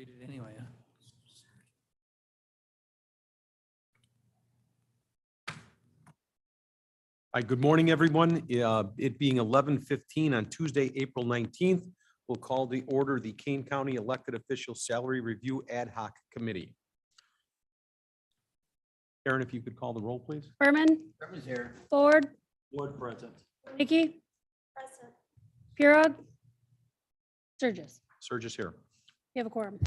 read it anyway. Hi, good morning, everyone. It being 11:15 on Tuesday, April 19th, we'll call the order the Kane County Elected Officials Salary Review Ad Hoc Committee. Aaron, if you could call the roll, please. Berman, Berman's here. Ford, Ward present. Mickey, Purog, Sturgis. Surges here. You have a quorum.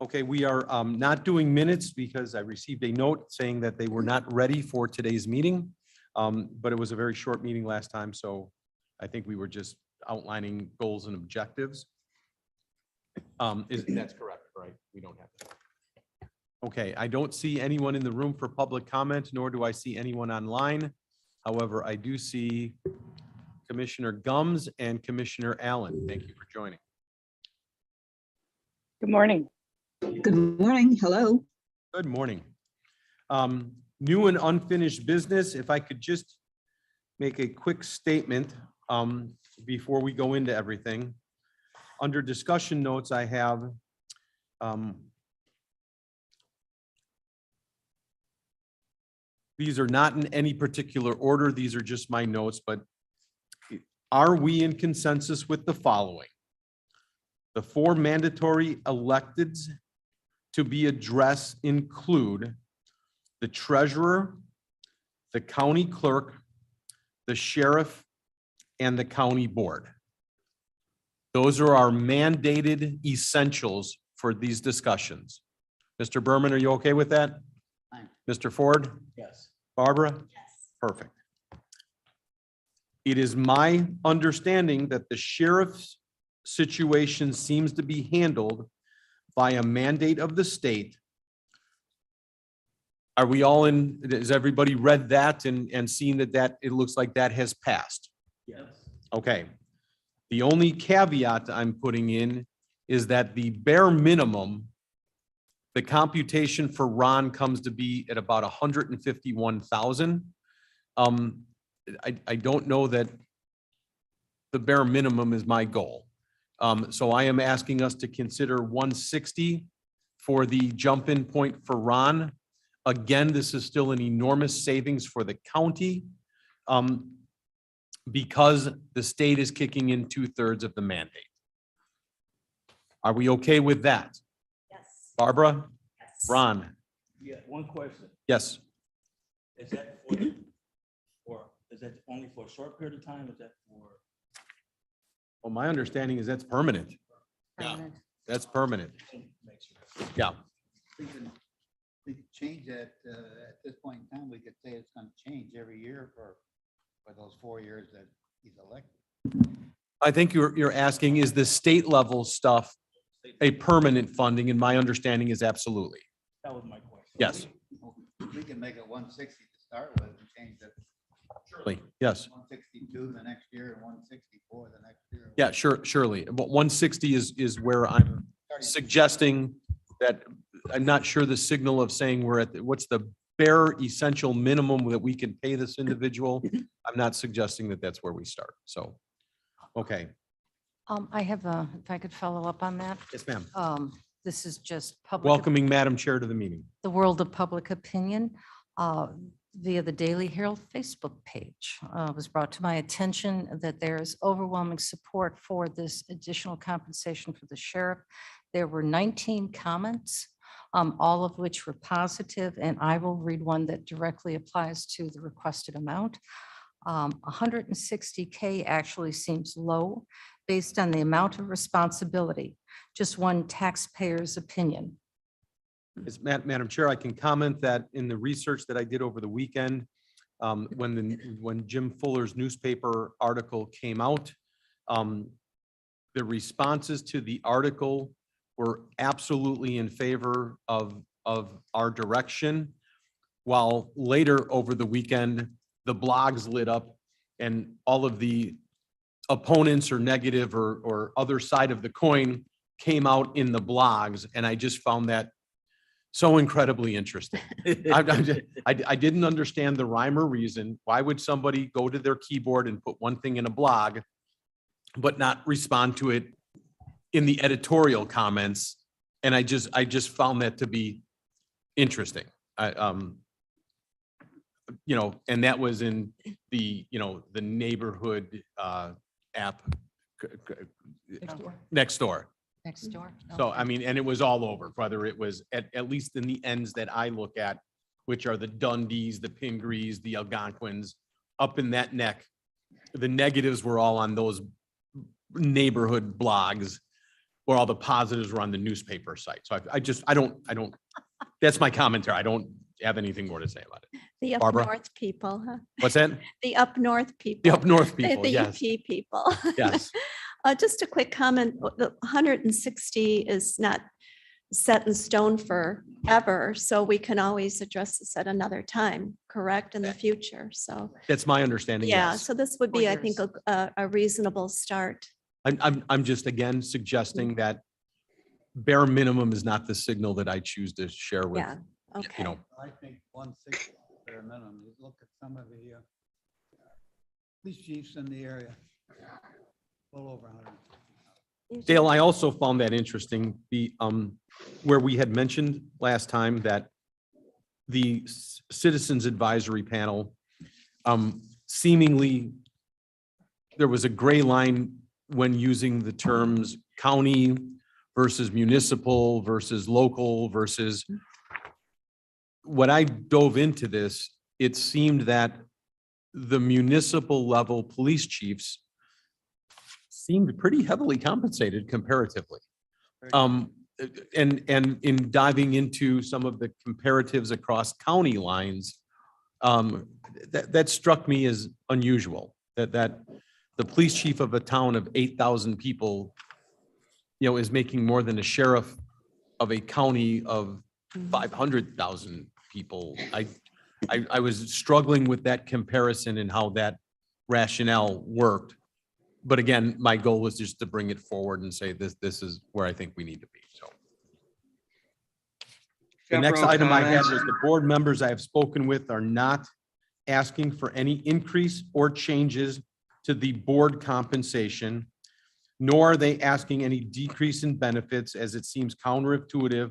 Okay, we are not doing minutes because I received a note saying that they were not ready for today's meeting. But it was a very short meeting last time, so I think we were just outlining goals and objectives. That's correct, right? We don't have that. Okay, I don't see anyone in the room for public comment, nor do I see anyone online. However, I do see Commissioner Gums and Commissioner Allen. Thank you for joining. Good morning. Good morning. Hello. Good morning. New and unfinished business. If I could just make a quick statement before we go into everything. Under discussion notes, I have these are not in any particular order. These are just my notes, but are we in consensus with the following? The 4 mandatory electeds to be addressed include the treasurer, the county clerk, the sheriff, and the county board. Those are our mandated essentials for these discussions. Mr. Berman, are you okay with that? Fine. Mr. Ford? Yes. Barbara? Yes. Perfect. It is my understanding that the sheriff's situation seems to be handled by a mandate of the state. Are we all in, has everybody read that and seen that it looks like that has passed? Yes. Okay. The only caveat I'm putting in is that the bare minimum, the computation for Ron comes to be at about 151,000. I don't know that the bare minimum is my goal. So I am asking us to consider 160 for the jump-in point for Ron. Again, this is still an enormous savings for the county because the state is kicking in 2/3 of the mandate. Are we okay with that? Yes. Barbara? Yes. Ron? Yeah, one question. Yes. Is that or is that only for a short period of time? Is that for? Well, my understanding is that's permanent. Yeah, that's permanent. Yeah. We could change that, at this point in time, we could say it's gonna change every year for those 4 years that he's elected. I think you're asking, is the state level stuff a permanent funding? And my understanding is absolutely. That was my question. Yes. We can make it 160 to start with and change it. Surely. Yes. 162 the next year and 164 the next year. Yeah, surely. But 160 is where I'm suggesting that I'm not sure the signal of saying we're at, what's the bare essential minimum that we can pay this individual. I'm not suggesting that that's where we start. So, okay. I have a, if I could follow up on that. Yes, ma'am. This is just public, Welcoming Madam Chair to the meeting. the world of public opinion. Via the Daily Herald Facebook page, it was brought to my attention that there is overwhelming support for this additional compensation for the sheriff. There were 19 comments, all of which were positive, and I will read one that directly applies to the requested amount. 160K actually seems low based on the amount of responsibility, just one taxpayer's opinion. It's Madam Chair, I can comment that in the research that I did over the weekend, when Jim Fuller's newspaper article came out, the responses to the article were absolutely in favor of our direction, while later over the weekend, the blogs lit up and all of the opponents or negative or other side of the coin came out in the blogs, and I just found that so incredibly interesting. I didn't understand the rhyme or reason. Why would somebody go to their keyboard and put one thing in a blog, but not respond to it in the editorial comments And I just found that to be interesting. You know, and that was in the, you know, the neighborhood app next door. Next door. So, Okay. I mean, and it was all over, whether it was at least in the ends that I look at, which are the Dundees, the Pingrees, the Algonquins, up in that neck. The negatives were all on those neighborhood blogs, where all the positives were on the newspaper site. So I don't, that's my commentary. I don't have anything more to say about it. The up Barbara? north people, huh? What's that? The up north people. The up north The- people, The yes, EP people. yes. Just a quick comment, the 160 is not set in stone forever, so we can always address this at another time, correct, in the future, so. That's my understanding, Yeah, yes. so this would be, I think, years. a reasonable start. I'm just again suggesting that bare minimum is not the signal that I choose to share with, Yeah, okay. you know, I think 160 bare minimum. You look at some of the police chiefs in the area. Well over 100. Dale, I also found that interesting, where we had mentioned last time that the Citizens Advisory Panel, seemingly, there was a gray line when using the terms county versus municipal versus local versus. When I dove into this, it seemed that the municipal level police chiefs seemed pretty heavily compensated comparatively. And in diving into some of the comparatives across county lines, that struck me as unusual, that the police chief of a town of 8,000 people, you know, is making more than a sheriff of a county of 500,000 people. I was struggling with that comparison and how that rationale worked. But again, my goal was just to bring it forward and say this is where I think we need to be, so. The next Chaperone item I had comments? was the board members I have spoken with are not asking for any increase or changes to the board compensation, nor are they asking any decrease in benefits, as it seems counterintuitive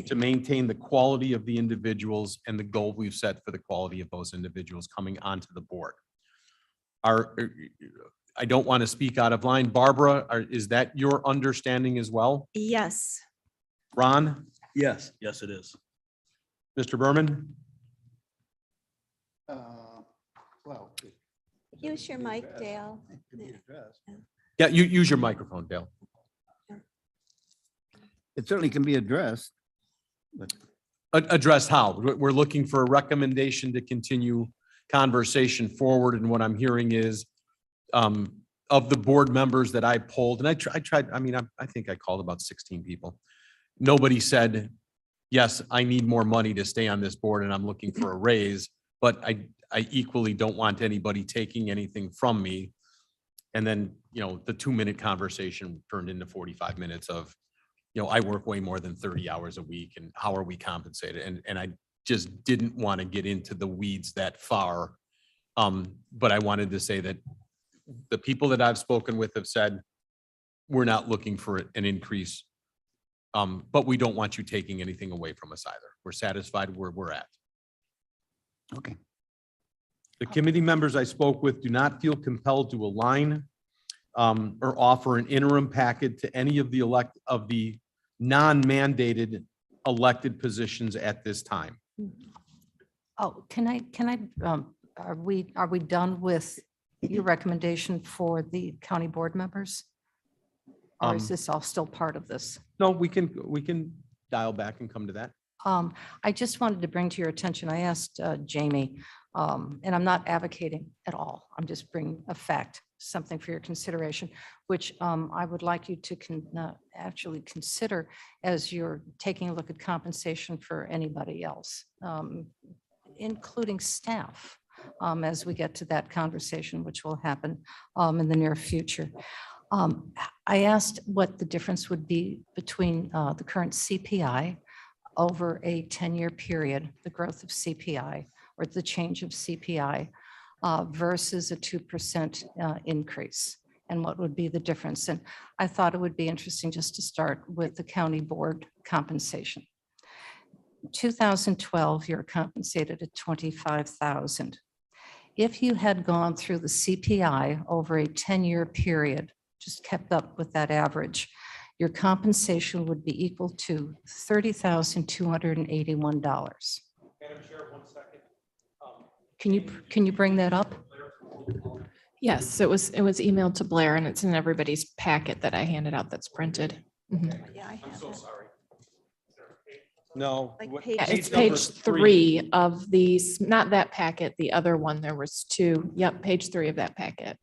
to maintain the quality of the individuals and the goal we've set for the quality of those individuals coming onto the board. I don't want to speak out of line. Barbara, is that your understanding as well? Yes, Ron, Yes, yes, it is. Mr. Berman? Well. use your mic, Dale. It could be addressed. Yeah, you use your microphone, Dale. It certainly can be addressed. Addressed how? We're looking for a recommendation to continue conversation forward, and what I'm hearing is of the board members that I polled, and I tried, I mean, I think I called about 16 people. Nobody said, yes, I need more money to stay on this board and I'm looking for a raise, but I equally don't want anybody taking anything from me. And then, you know, the 2-minute conversation turned into 45 minutes of, you know, I work way more than 30 hours a week and how are we compensated? And I just didn't want to get into the weeds that far. But I wanted to say that the people that I've spoken with have said, we're not looking for an increase. But we don't want you taking anything away from us either. We're satisfied where we're at. Okay. The committee members I spoke with do not feel compelled to align or offer an interim packet to any of the non-mandated elected positions at this time. Oh, are we done with your recommendation for the county board members? Or is this all still part of this? No, we can dial back and come to that. I just wanted to bring to your attention, I asked Jamie, and I'm not advocating at all. I'm just bringing a fact, something for your consideration, which I would like you to actually consider as you're taking a look at compensation for anybody else, including staff, as we get to that conversation, which will happen in the near future. I asked what the difference would be between the current CPI over a 10-year period, the growth of CPI or the change of CPI versus a 2% increase. and what would be the difference. And I thought it would be interesting just to start with the county board compensation. 2012, you're compensated at $25,000. If you had gone through the CPI over a 10-year period, just kept up with that average, your compensation would be equal to $30,281. Madam Chair, 1 second. Can you bring that up? Yes, it was emailed to Blair and it's in everybody's packet that I handed out that's printed. Mhm. Yeah, I have it. Sorry. No. Like what- page- Yeah, it's number page 3 of these, not that packet, the other one, there was 2. Yep, page 3 of that packet.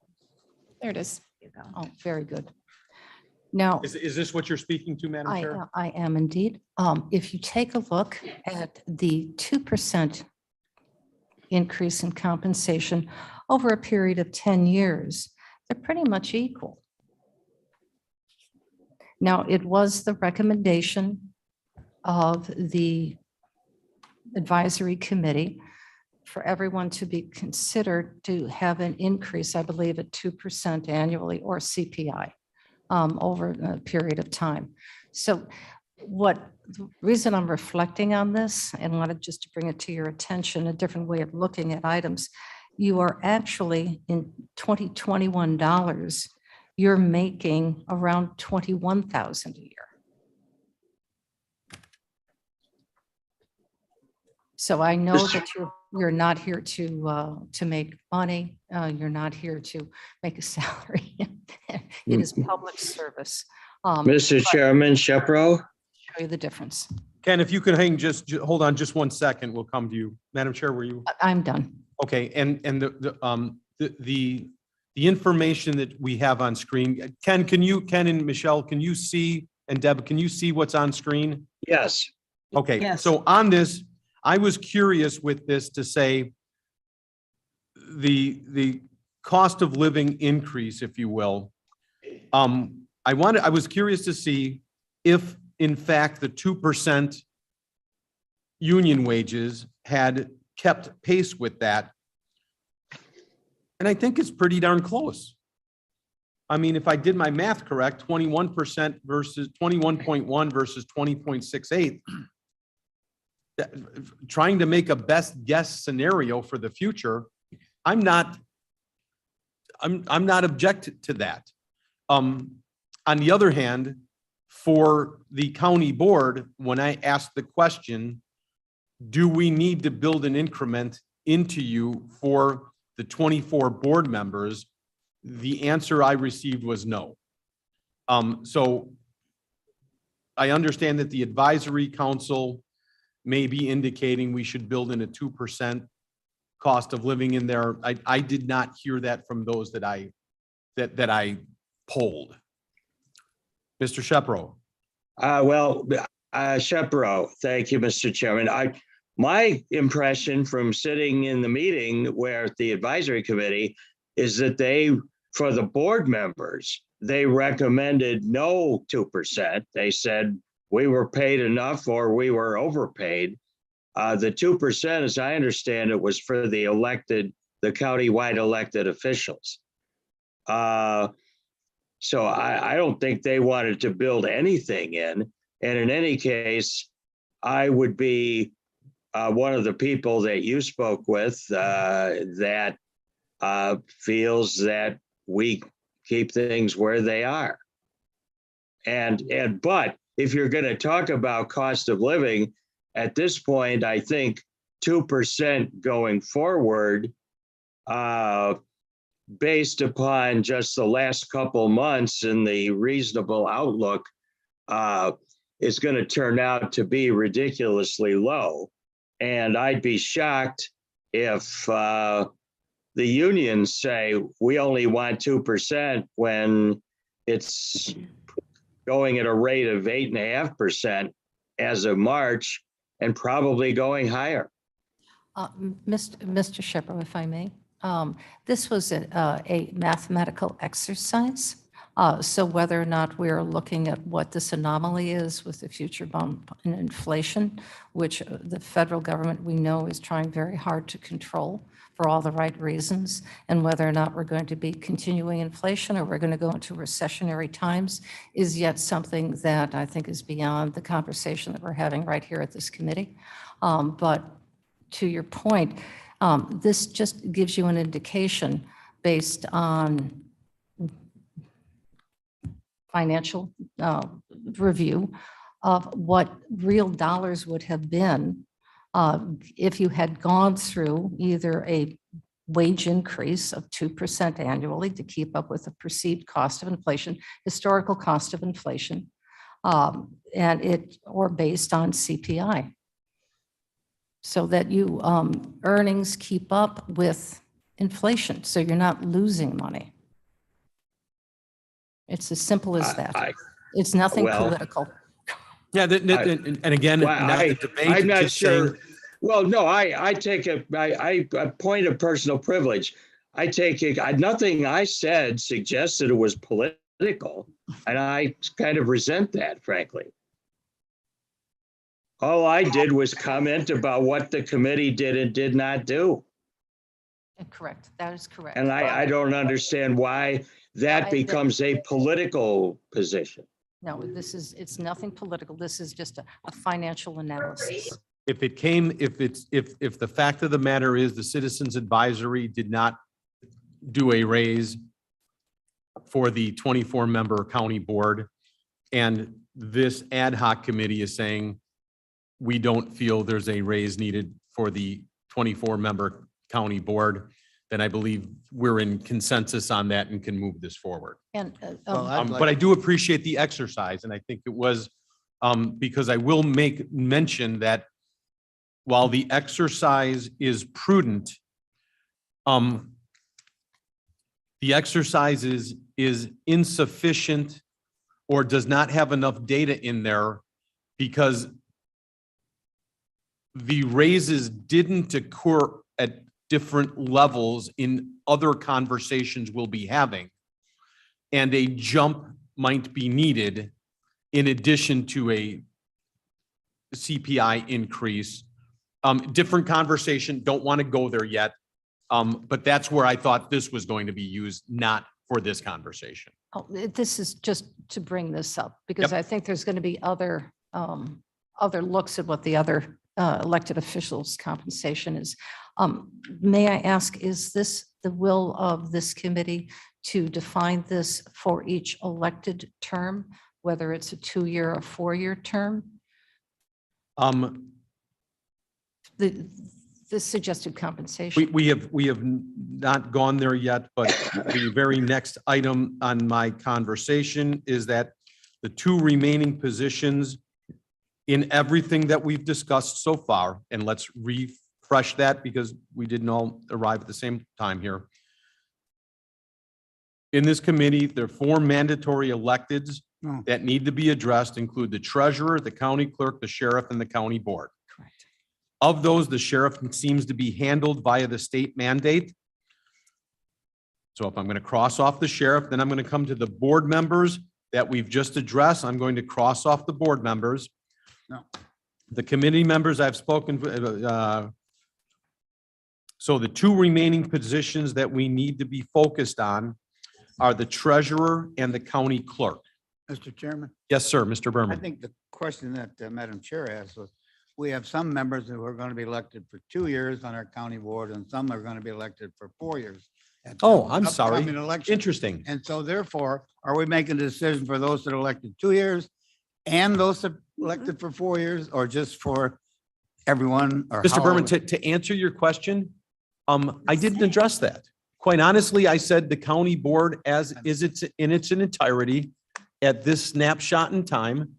There it is. You go. Oh, very good. Now, Is this what you're speaking to, Madam Chair? I am indeed. If you take a look at the 2% increase in compensation over a period of 10 years, they're pretty much equal. Now, it was the recommendation of the advisory committee for everyone to be considered to have an increase, I believe, at 2% annually or CPI over a period of time. So the reason I'm reflecting on this and wanted just to bring it to your attention, a different way of looking at items, you are actually in 2021 dollars, you're making around $21,000 a year. So I know that you're not here to make money. You're not here to make a salary. It is public service. Mr. Chairman, Shepro, Show you the difference. Ken, if you could hold on just 1 second, we'll come to you. Madam Chair, were you? I'm done. Okay, and the information that we have on screen, Ken and Michelle, can you see, and Deb, can you see what's on screen? yes. Okay, Yes. so on this, I was curious with this to say the cost of living increase, if you will. I was curious to see if, in fact, the 2% union wages had kept pace with that. And I think it's pretty darn close. I mean, if I did my math correct, 21% versus 21.1 versus 20.68. Trying to make a best guess scenario for the future, I'm not object to that. On the other hand, for the county board, when I asked the question, do we need to build an increment into you for the 24 board members? The answer I received was no. So I understand that the advisory council may be indicating we should build in a 2% cost of living in there. I did not hear that from those that I polled. Mr. Shepro. Shepro, thank you, Mr. Chairman. My impression from sitting in the meeting where the advisory committee is that for the board members, they recommended no 2%. They said we were paid enough or we were overpaid. The 2%, as I understand it, was for the countywide elected officials. So I don't think they wanted to build anything in. And in any case, I would be one of the people that you spoke with that feels that we keep things where they are. But if you're going to talk about cost of living, at this point, I think 2% going forward, based upon just the last couple months and the reasonable outlook, is going to turn out to be ridiculously low. And I'd be shocked if the unions say we only want 2% when it's going at a rate of 8.5% as of March and probably going higher. Mr. Shepard, if I may, this was a mathematical exercise. So whether or not we're looking at what this anomaly is with the future bump in inflation, which the federal government we know is trying very hard to control for all the right reasons, and whether or not we're going to be continuing inflation or we're going to go into recessionary times is yet something that I think is beyond the conversation that we're having right here at this committee. But to your point, this just gives you an indication based on financial review of what real dollars would have been if you had gone through either a wage increase of 2% annually to keep up with the perceived cost of inflation, historical cost of inflation, or based on CPI. So that you earnings keep up with inflation, so you're not losing money. It's as simple as that. It's nothing well, political. Yeah, and again, Well, not the debate. I'm not just saying- sure. Well, no, I take a point of personal privilege. I take it, nothing I said suggested it was political, and I kind of resent that, frankly. All I did was comment about what the committee did and did not do. Correct. That is correct. And I don't understand why that becomes a political position. No, it's nothing political. This is just a financial analysis. If the fact of the matter is the Citizens Advisory did not do a raise for the 24-member county board, and this ad hoc committee is saying, we don't feel there's a raise needed for the 24-member county board, then I believe we're in consensus on that and can move this forward. And But I do appreciate the exercise, and I think it was, because I will make mention that while the exercise is prudent, the exercise is insufficient or does not have enough data in there because the raises didn't occur at different levels in other conversations we'll be having. And a jump might be needed in addition to a CPI increase. Different conversation, don't want to go there yet. But that's where I thought this was going to be used, not for this conversation. this is just to bring this up because Yep. I think there's going to be other looks at what the other elected officials' compensation is. May I ask, is this the will of this committee to define this for each elected term, whether it's a 2-year or 4-year term? The suggested compensation. We have not gone there yet, but the very next item on my conversation is that the 2 remaining positions in everything that we've discussed so far, and let's refresh that because we didn't all arrive at the same time here. In this committee, there are 4 mandatory electeds that need to be addressed, include the treasurer, the county clerk, the sheriff, and the county board. Correct. Of those, the sheriff seems to be handled via the state mandate. So if I'm going to cross off the sheriff, then I'm going to come to the board members that we've just addressed. I'm going to cross off the board members. No. The committee members I've spoken, so the 2 remaining positions that we need to be focused on are the treasurer and the county clerk. Mr. Chairman, Yes, sir, Mr. I Berman. think the question that Madam Chair asked was, we have some members who are going to be elected for 2 years on our county board, and some are going to be elected for 4 years. at the Oh, I'm sorry. upcoming election. Interesting. And so therefore, are we making a decision for those that are elected 2 years and those that are elected for 4 years, or just for everyone? Or Mr. how are Berman, we- to answer your question, I didn't address that. Quite honestly, I said the county board as is it's in its entirety at this snapshot in time.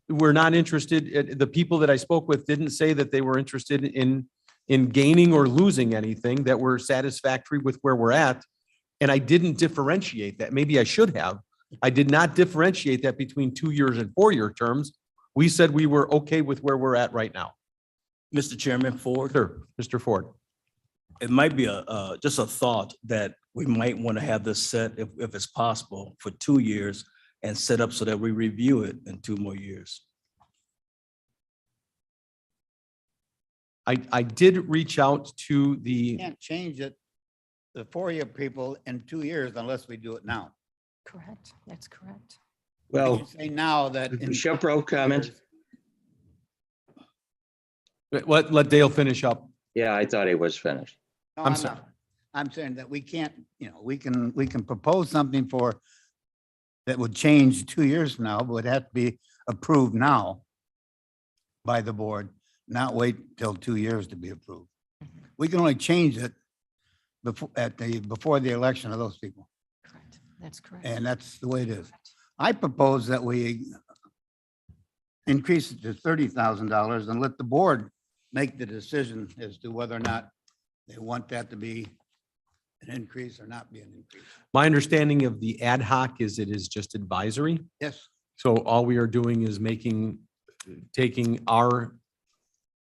We're not interested, the people that I spoke with didn't say that they were interested in gaining or losing anything, that were satisfactory with where we're at. And I didn't differentiate that. Maybe I should have. I did not differentiate that between 2 years and 4-year terms. We said we were okay with where we're at right now. Mr. Chairman, Ford, Sure, Mr. Ford. it might be just a thought that we might want to have this set, if it's possible, for 2 years and set up so that we review it in 2 more years. I did reach out to the, Can't change it, the 4-year people in 2 years unless we do it now. Correct. That's correct. We Well, can say now that. in Shepro comment. years- let Dale finish up. Yeah, I thought he was finished. No, I'm I'm sorry. not. I'm saying that we can't, we can propose something for that would change 2 years from now, but would have to be approved now by the board, not wait till 2 years to be approved. We can only change it before the election of those people. Correct. That's correct. And that's the way it is. I propose that we increase it to $30,000 and let the board make the decision as to whether or not they want that to be an increase or not be an increase. My understanding of the ad hoc is it is just advisory. Yes, So all we are doing is taking our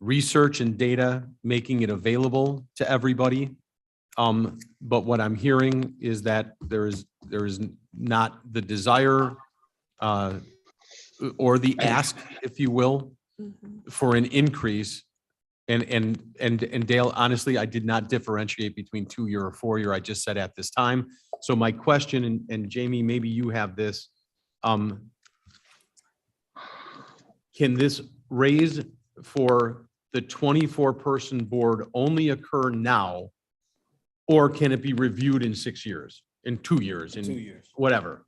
research and data, making it available to everybody. But what I'm hearing is that there is not the desire or the ask, if you will, Mhm. for an increase. And Dale, honestly, I did not differentiate between 2-year or 4-year. I just said at this time. So my question, and Jamie, maybe you have this. Can this raise for the 24-person board only occur now? Or can it be reviewed in 6 years, in 2 years, in 2 years. whatever?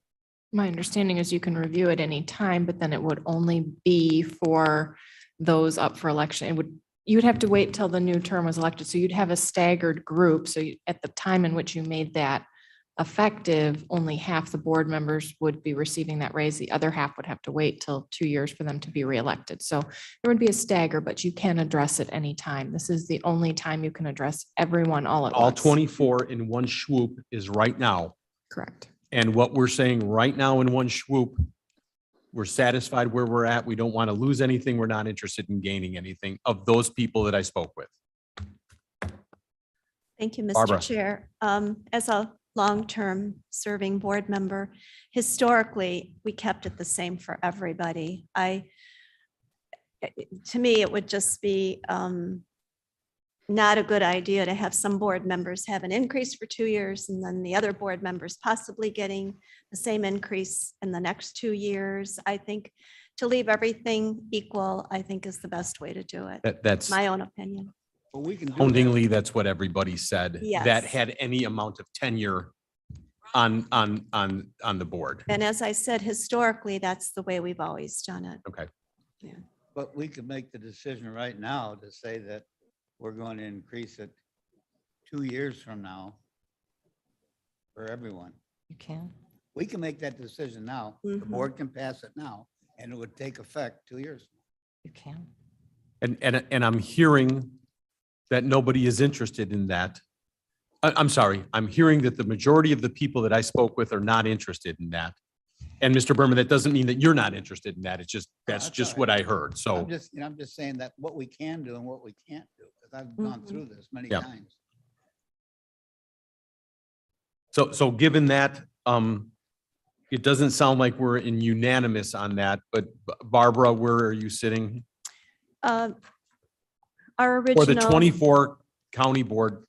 My understanding is you can review at any time, but then it would only be for those up for election. You'd have to wait till the new term was elected. So you'd have a staggered group. So at the time in which you made that effective, only half the board members would be receiving that raise. The other half would have to wait till 2 years for them to be reelected. So there would be a stagger, but you can address it anytime. This is the only time you can address everyone all at All once. 24 in one swoop is right now. Correct. And what we're saying right now in one swoop, we're satisfied where we're at. We don't want to lose anything. We're not interested in gaining anything of those people that I spoke with. Thank you, Barbara. Mr. Chair. As a long-term serving board member, historically, we kept it the same for everybody. To me, it would just be not a good idea to have some board members have an increase for 2 years and then the other board members possibly getting the same increase in the next 2 years. I think to leave everything equal, I think is the best way to do it. That's My own opinion. but we can do that. poundingly, that's what everybody said. That Yes. had any amount of tenure on the board. And as I said, historically, that's the way we've always done it. Okay. But we could make the decision right now to say that we're going to increase it 2 years from now for everyone. You can. We can make that decision now. The Mhm. board can pass it now, and it would take effect 2 years. You can. And I'm hearing that nobody is interested in that. I'm sorry, I'm hearing that the majority of the people that I spoke with are not interested in that. And Mr. Berman, that doesn't mean that you're not interested in that. It's just, that's that's just all what right. I heard. So. I'm just saying that what we can do and what we can't do, because I've gone Mhm. through this many Yeah. times. So given that, it doesn't sound like we're in unanimous on that, but Barbara, where are you sitting? Our For the original, 24 county board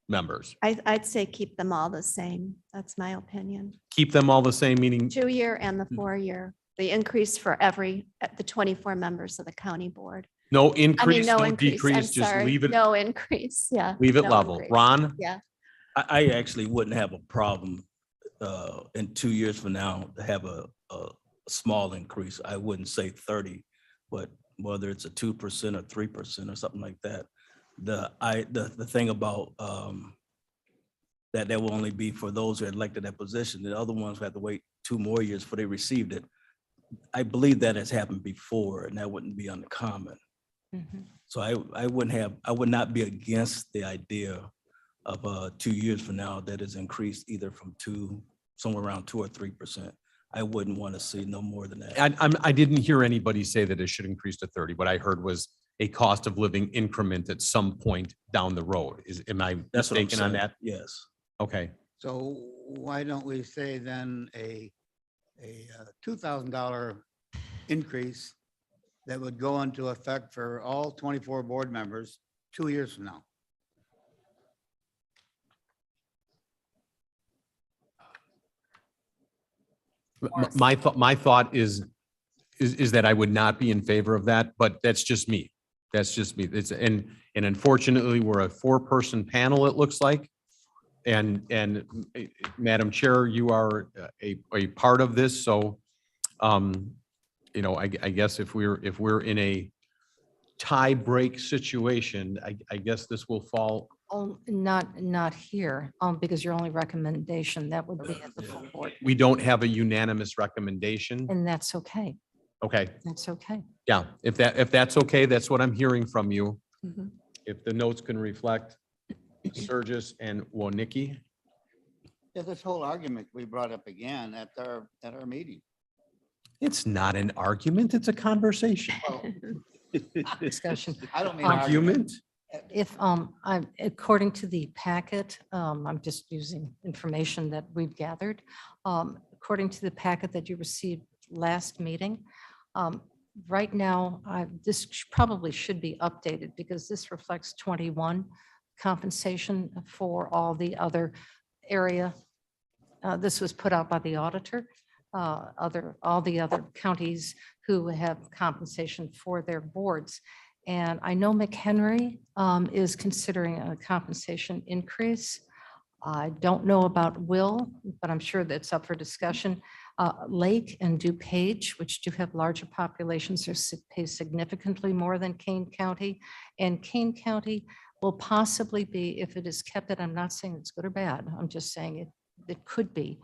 members, I'd say keep them all the same. That's my opinion. keep them all the same, meaning 2-year and the 4-year, the increase for the 24 members of the county board. no I mean, increase, no no increase. I'm decrease, just sorry. leave it, No increase, yeah. leave it no level. increase. Ron? Yeah. I actually wouldn't have a problem in 2 years from now to have a small increase. I wouldn't say 30, but whether it's a 2% or 3% or something like that. The thing about that will only be for those who are elected that position. The other ones who have to wait 2 more years before they received it. I believe that has happened before, and that wouldn't be uncommon. Mhm. So I would not be against the idea of 2 years from now that is increased either from somewhere around 2 or 3%. I wouldn't want to see no more than that. I didn't hear anybody say that it should increase to 30. What I heard was a cost of living increment at some point down the road. Am I That's what I'm mistaken on saying. that? Yes. Okay. So why don't we say then a $2,000 increase that would go into effect for all 24 board members 2 years from now? My thought is that I would not be in favor of that, but that's just me. That's just me. And unfortunately, we're a 4-person panel, it looks like. And Madam Chair, you are a part of this, so, I guess if we're in a tie break situation, I guess this will fall. Oh, not here, because your only recommendation, that would be at the full board, We don't have a unanimous recommendation. and that's okay. Okay, That's okay. yeah, if that's okay, that's what I'm hearing from you. Mhm. If the notes can reflect Surges and Wonicki. Yeah, this whole argument we brought up again at our meeting. It's not an argument, it's a conversation. Discussion. I don't mean argument. Argument? If, according to the packet, I'm just using information that we've gathered. According to the packet that you received last meeting, right now, this probably should be updated because this reflects 21 compensation for all the other area. This was put out by the auditor. All the other counties who have compensation for their boards. And I know McHenry is considering a compensation increase. I don't know about Will, but I'm sure that's up for discussion. Lake and DuPage, which do have larger populations, pay significantly more than Kane County. And Kane County will possibly be, if it is kept, and I'm not saying it's good or bad, I'm just saying it could be,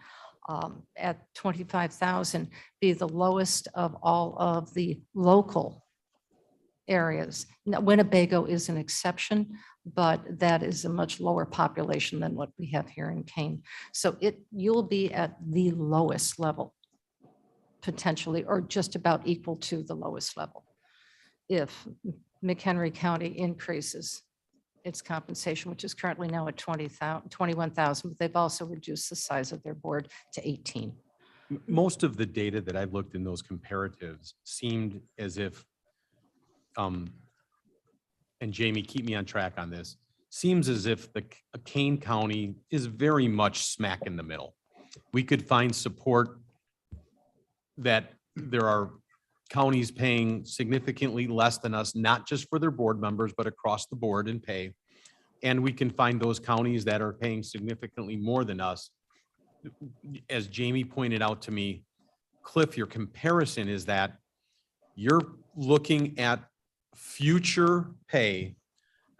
at 25,000, be the lowest of all of the local areas. Now, Winnebago is an exception, but that is a much lower population than what we have here in Kane. So you'll be at the lowest level, potentially, or just about equal to the lowest level. If McHenry County increases its compensation, which is currently now at 21,000, but they've also reduced the size of their board to 18. Most of the data that I've looked in those comparatives seemed as if, and Jamie, keep me on track on this, seems as if Kane County is very much smack in the middle. We could find support that there are counties paying significantly less than us, not just for their board members, but across the board in pay. And we can find those counties that are paying significantly more than us. As Jamie pointed out to me, Cliff, your comparison is that you're looking at future pay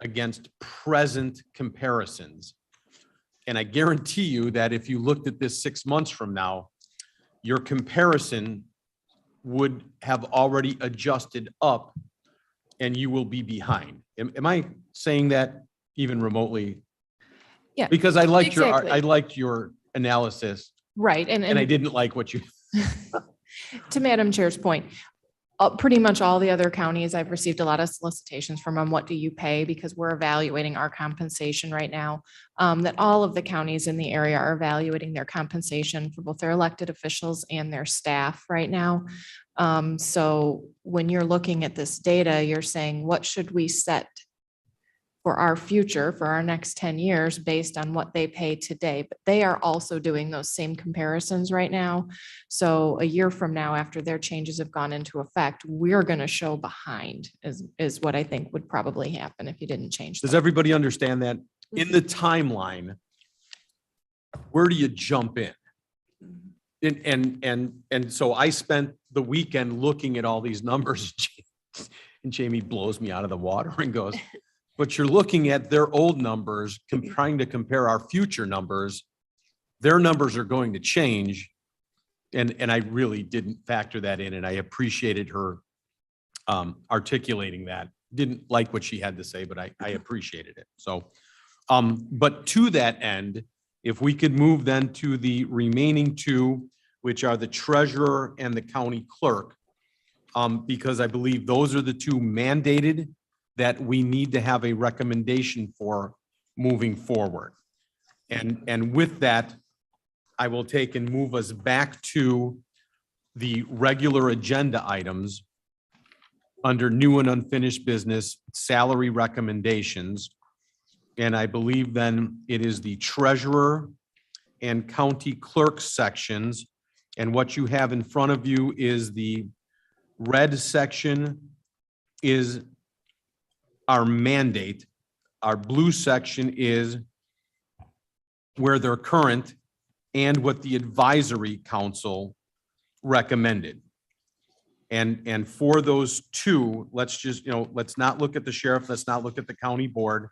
against present comparisons. And I guarantee you that if you looked at this 6 months from now, your comparison would have already adjusted up and you will be behind. Am I saying that even remotely? Yeah, Because I liked exactly. your analysis Right. and I didn't like what you. To Madam Chair's point, pretty much all the other counties, I've received a lot of solicitations from them. What do you pay? Because we're evaluating our compensation right now. That all of the counties in the area are evaluating their compensation for both their elected officials and their staff right now. So when you're looking at this data, you're saying, what should we set for our future, for our next 10 years based on what they pay today? But they are also doing those same comparisons right now. So a year from now, after their changes have gone into effect, we're going to show behind is what I think would probably happen if you didn't change. Does them. everybody understand that? In the timeline, where do you jump in? And so I spent the weekend looking at all these numbers and Jamie blows me out of the water and goes, but you're looking at their old numbers, trying to compare our future numbers. Their numbers are going to change. And I really didn't factor that in. And I appreciated her articulating that. Didn't like what she had to say, but I appreciated it. So, but to that end, if we could move then to the remaining two, which are the treasurer and the county clerk, because I believe those are the two mandated that we need to have a recommendation for moving forward. And with that, I will take and move us back to the regular agenda items. under new and unfinished business, salary recommendations. And I believe then it is the treasurer and county clerk sections. And what you have in front of you is the red section is our mandate. Our blue section is where they're current and what the advisory council recommended. And for those two, let's just, let's not look at the sheriff, let's not look at the county board.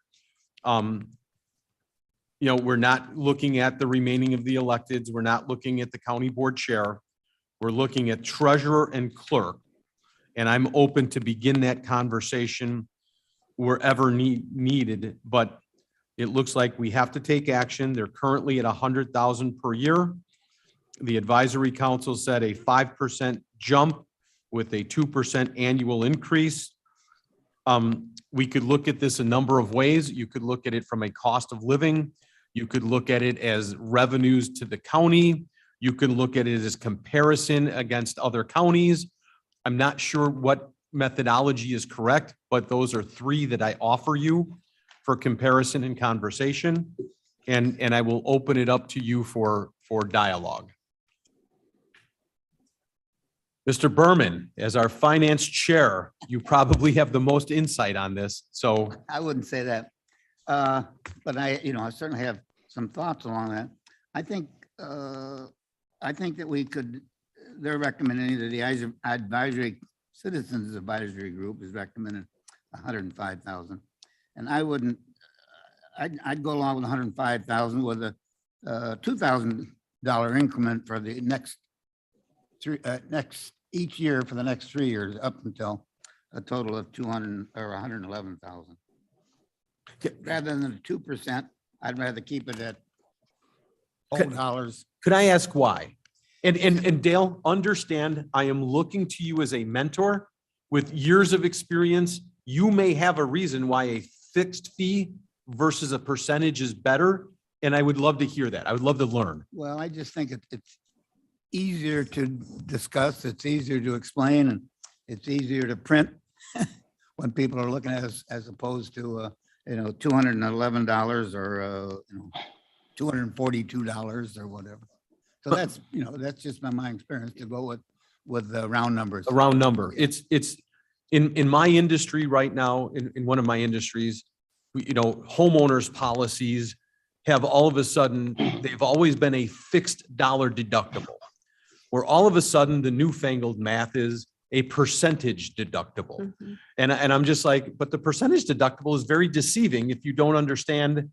We're not looking at the remaining of the electeds. We're not looking at the county board chair. We're looking at treasurer and clerk. And I'm open to begin that conversation wherever needed, but it looks like we have to take action. They're currently at 100,000 per year. The advisory council said a 5% jump with a 2% annual increase. We could look at this a number of ways. You could look at it from a cost of living. You could look at it as revenues to the county. You can look at it as comparison against other counties. I'm not sure what methodology is correct, but those are three that I offer you for comparison and conversation. And I will open it up to you for dialogue. Mr. Berman, as our finance chair, you probably have the most insight on this, so. I wouldn't say that. But I certainly have some thoughts along that. I think that we could, they're recommending that the advisory, Citizens Advisory Group is recommending 105,000. And I wouldn't, I'd go along with 105,000 with a $2,000 increment for the next each year for the next 3 years up until a total of 200 or 111,000. Rather than the 2%, I'd rather keep it at $4. Could I ask why? And Dale, understand, I am looking to you as a mentor with years of experience. You may have a reason why a fixed fee versus a percentage is better. And I would love to hear that. I would love to learn. Well, I just think it's easier to discuss, it's easier to explain, and it's easier to print when people are looking at us as opposed to, $211 or, $242 or whatever. So that's, that's just my experience to go with the round numbers. A round number. It's in my industry right now, in one of my industries, homeowners policies have all of a sudden, they've always been a fixed dollar deductible, where all of a sudden the newfangled math is a percentage deductible. Mm-hmm. And I'm just like, but the percentage deductible is very deceiving if you don't understand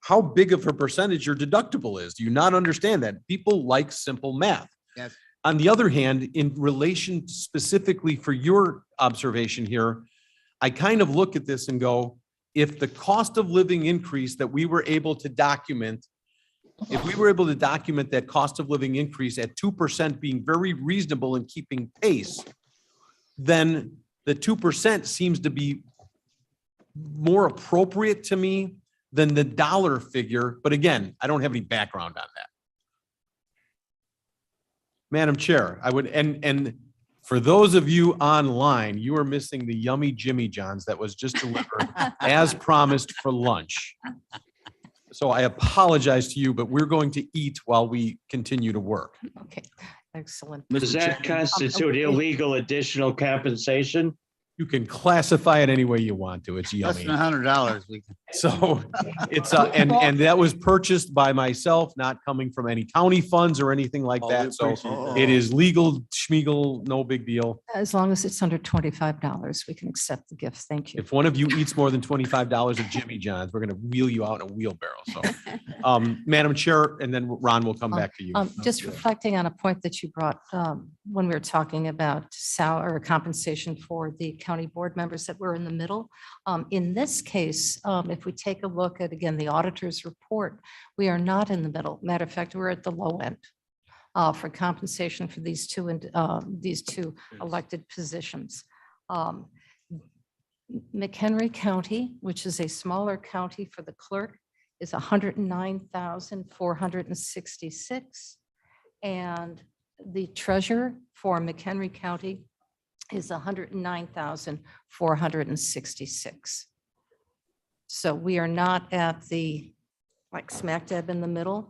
how big of a percentage your deductible is. Do you not understand that? People like simple math. Yes. On the other hand, in relation specifically for your observation here, I kind of look at this and go, if the cost of living increase that we were able to document, if we were able to document that cost of living increase at 2% being very reasonable and keeping pace, then the 2% seems to be more appropriate to me than the dollar figure. But again, I don't have any background on that. Madam Chair, I would, and for those of you online, you are missing the yummy Jimmy John's that was just delivered as promised for lunch. So I apologize to you, but we're going to eat while we continue to work. Okay, excellent. Does that constitute illegal additional compensation? You can classify it any way you want to. It's Less than yummy. $100. We can. So it's, and that was purchased by myself, not coming from any county funds or anything like that. So it is legal, schmiegel, no big deal. As long as it's under $25, we can accept the gift. Thank you. If one of you eats more than $25 at Jimmy John's, we're going to wheel you out in a wheelbarrow. So, Madam Chair, and then Ron will come back to you. Just reflecting on a point that you brought when we were talking about salary or compensation for the county board members that were in the middle. In this case, if we take a look at, again, the auditor's report, we are not in the middle. Matter of fact, we're at the low end for compensation for these two elected positions. McHenry County, which is a smaller county for the clerk, is 109,466. And the treasurer for McHenry County is 109,466. So we are not at the, like smack dab in the middle,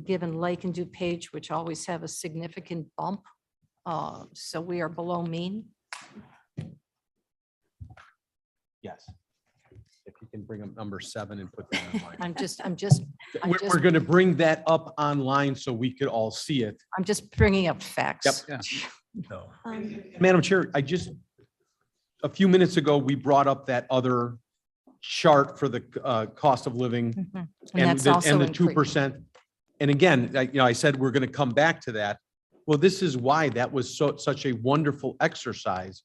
given Lake and DuPage, which always have a significant bump. So we are below mean. Yes. If you can bring up number 7 and put that online. I'm just We're going to bring that up online so we could all see it. I'm just bringing up facts. Yep. No. Madam Chair, a few minutes ago, we brought up that other chart for the cost of living Mhm. and that's the also 2%. And again, I said, we're going to come back to that. Well, this is why that was such a wonderful exercise.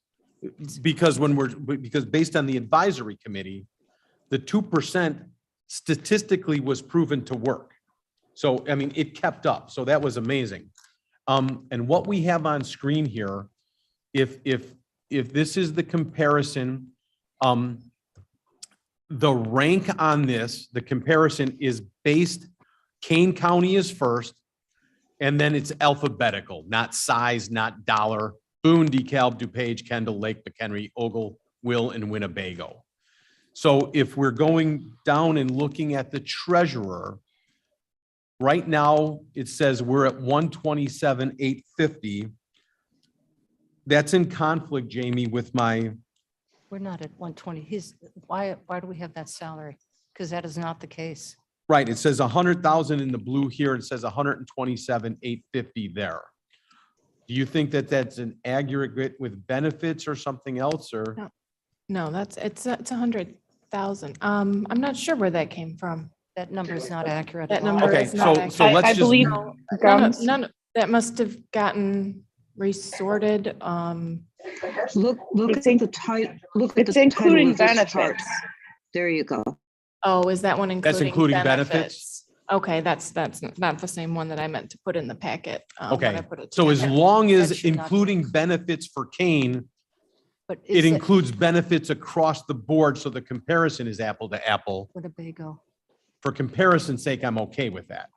Because because based on the advisory committee, the 2% statistically was proven to work. So, I mean, it kept up. So that was amazing. And what we have on screen here, if this is the comparison, the rank on this, the comparison is based, Kane County is first, and then it's alphabetical, not size, not dollar. Boone, DeKalb, DuPage, Kendall, Lake, McHenry, Ogle, Will, and Winnebago. So if we're going down and looking at the treasurer, right now, it says we're at 127,850. That's in conflict, Jamie, with my, We're not at 120. Why do we have that salary? Because that is not the case. right, it says 100,000 in the blue here, it says 127,850 there. Do you think that that's an aggregate with benefits or something else, or? No, it's 100,000. I'm not sure where that came from. That number is not accurate. That at all. number Okay, is not so accurate. let's I just. believe Gums, That must have gotten resorted. Look It's at the title, look at it's the title including of this chart. benefits. There you go. Oh, is that one including? including benefits? Okay, that's not the same one that I meant to put in the packet. When I Okay, put it so as together. long as That should not be- including benefits for Kane, But it is it includes benefits across the board, so the comparison is apple to apple. Winnebago? For comparison's sake, I'm okay with that.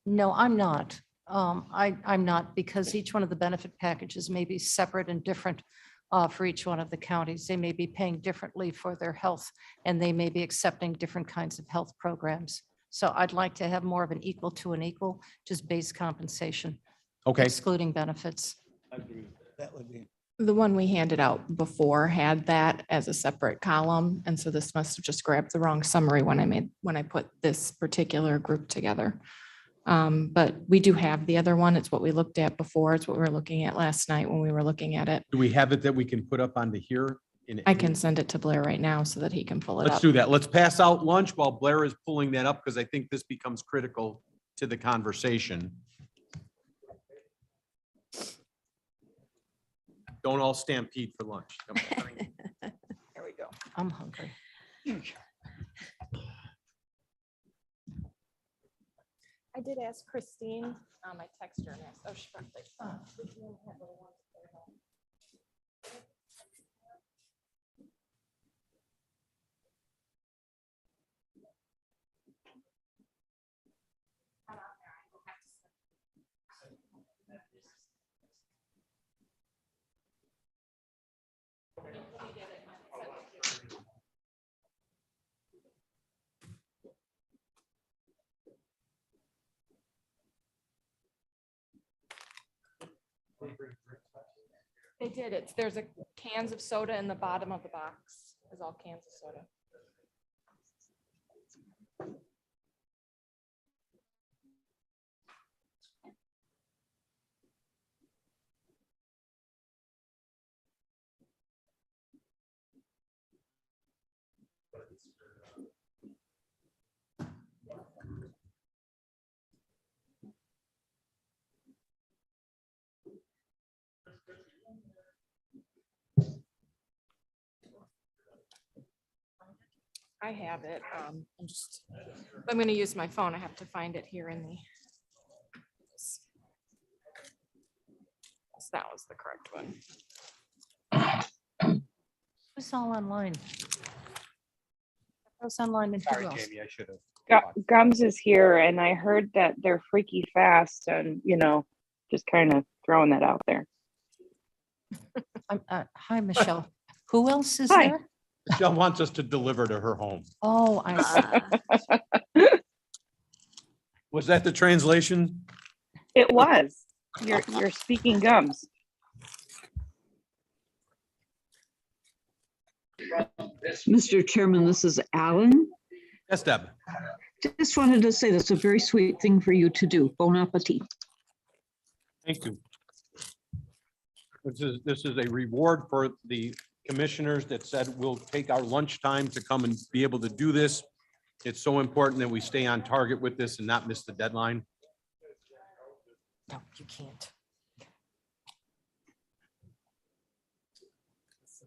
No, I'm not. I'm not, because each one of the benefit packages may be separate and different for each one of the counties. They may be paying differently for their health, and they may be accepting different kinds of health programs. So I'd like to have more of an equal to an equal, just base compensation, Okay, excluding benefits. That would be. The one we handed out before had that as a separate column. And so this must have just grabbed the wrong summary when I put this particular group together. But we do have the other one. It's what we looked at before. It's what we were looking at last night when we were looking at it. do we have it that we can put up onto here? I can send it to Blair right now so that he can pull it Let's up. do that. Let's pass out lunch while Blair is pulling that up, because I think this becomes critical to the conversation. Don't all stampede for lunch. Come on. Here we go. I'm hungry. I did ask Christine, I texted her and asked, oh, she probably. They did. There's a cans of soda in the bottom of the box. Is all cans of soda. I have it. I'm going to use my phone. I have to find it here in the. That was the correct one. It's all online. It's online and Sorry, who else? Jamie, I should have. Gums is here and I heard that they're freaky fast and, just kind of throwing that out there. Hi, Michelle. Who else is Hi. there? Michelle wants us to deliver to her home. Oh, I see. Was that the translation? It was. You're speaking gums. Mr. Chairman, this is Alan. Yes, Deb. Just wanted to say that's a very sweet thing for you to do. Bon appetit. Thank you. This is a reward for the commissioners that said we'll take our lunchtime to come and be able to do this. It's so important that we stay on target with this and not miss the deadline. No, you can't.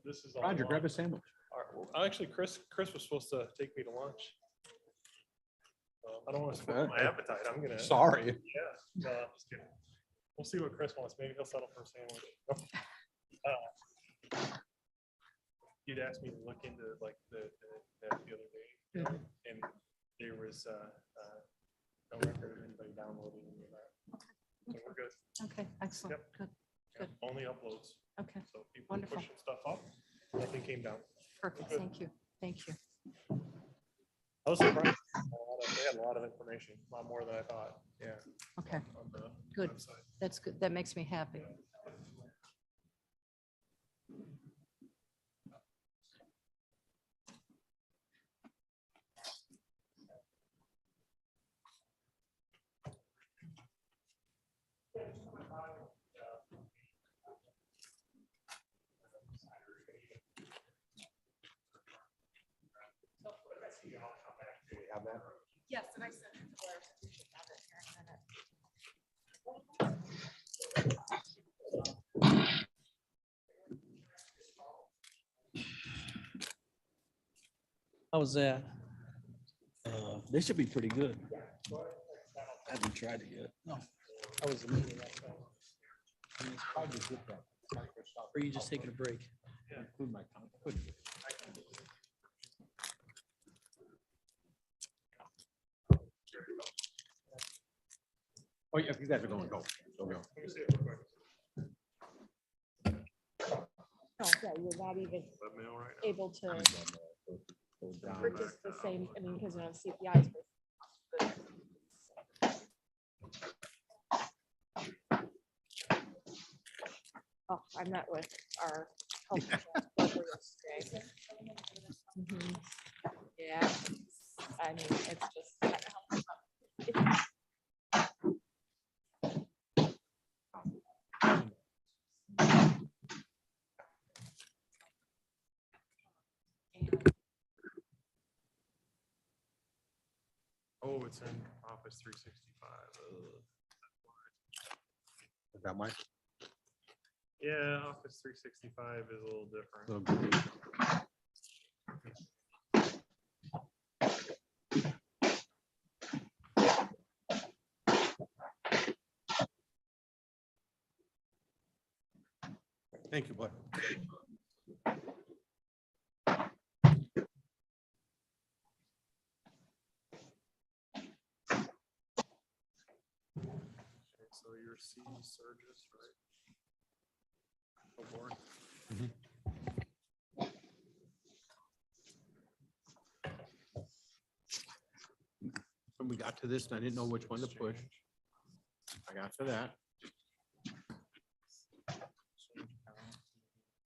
This is all Roger, wrong. grab a sandwich. All right, well, actually, Chris was supposed to take me to lunch. I don't want to spoil my appetite. I'm gonna. Sorry. Yeah, no, I'm just kidding. We'll see what Chris wants. Maybe he'll settle for a sandwich. You'd asked me to look into like the other day, and there was no record of anybody downloading any of that. So we're good. Okay, excellent. Yep. Good, Yeah, only uploads. okay, So people Wonderful. pushing stuff up, nothing came down. perfect. Good. Thank you. Thank you. I was surprised. They had a lot of information, a lot more than I thought. Yeah. Okay, On the Good. website. that's good. That makes me happy. Yes, and I sent it to Blair. So we should have it here in a minute. How's that? They should be pretty good. I haven't tried it yet. No. I was. Or you just taking a break? Oh, yeah, if you guys are going, go. Go. No, yeah, you're not even Webmail right now. able to purchase the same, I mean, because you know, CPI is. Oh, I met with our health insurance broker yesterday. Mhm. Yeah, I mean, it's just. Oh, it's in Office 365. Got mine? Yeah, Office 365 is a little different. So, thank you, Blair. Okay, so your C surges, right? Oh, board. When we got to this, and I didn't know which one to push. I got to that.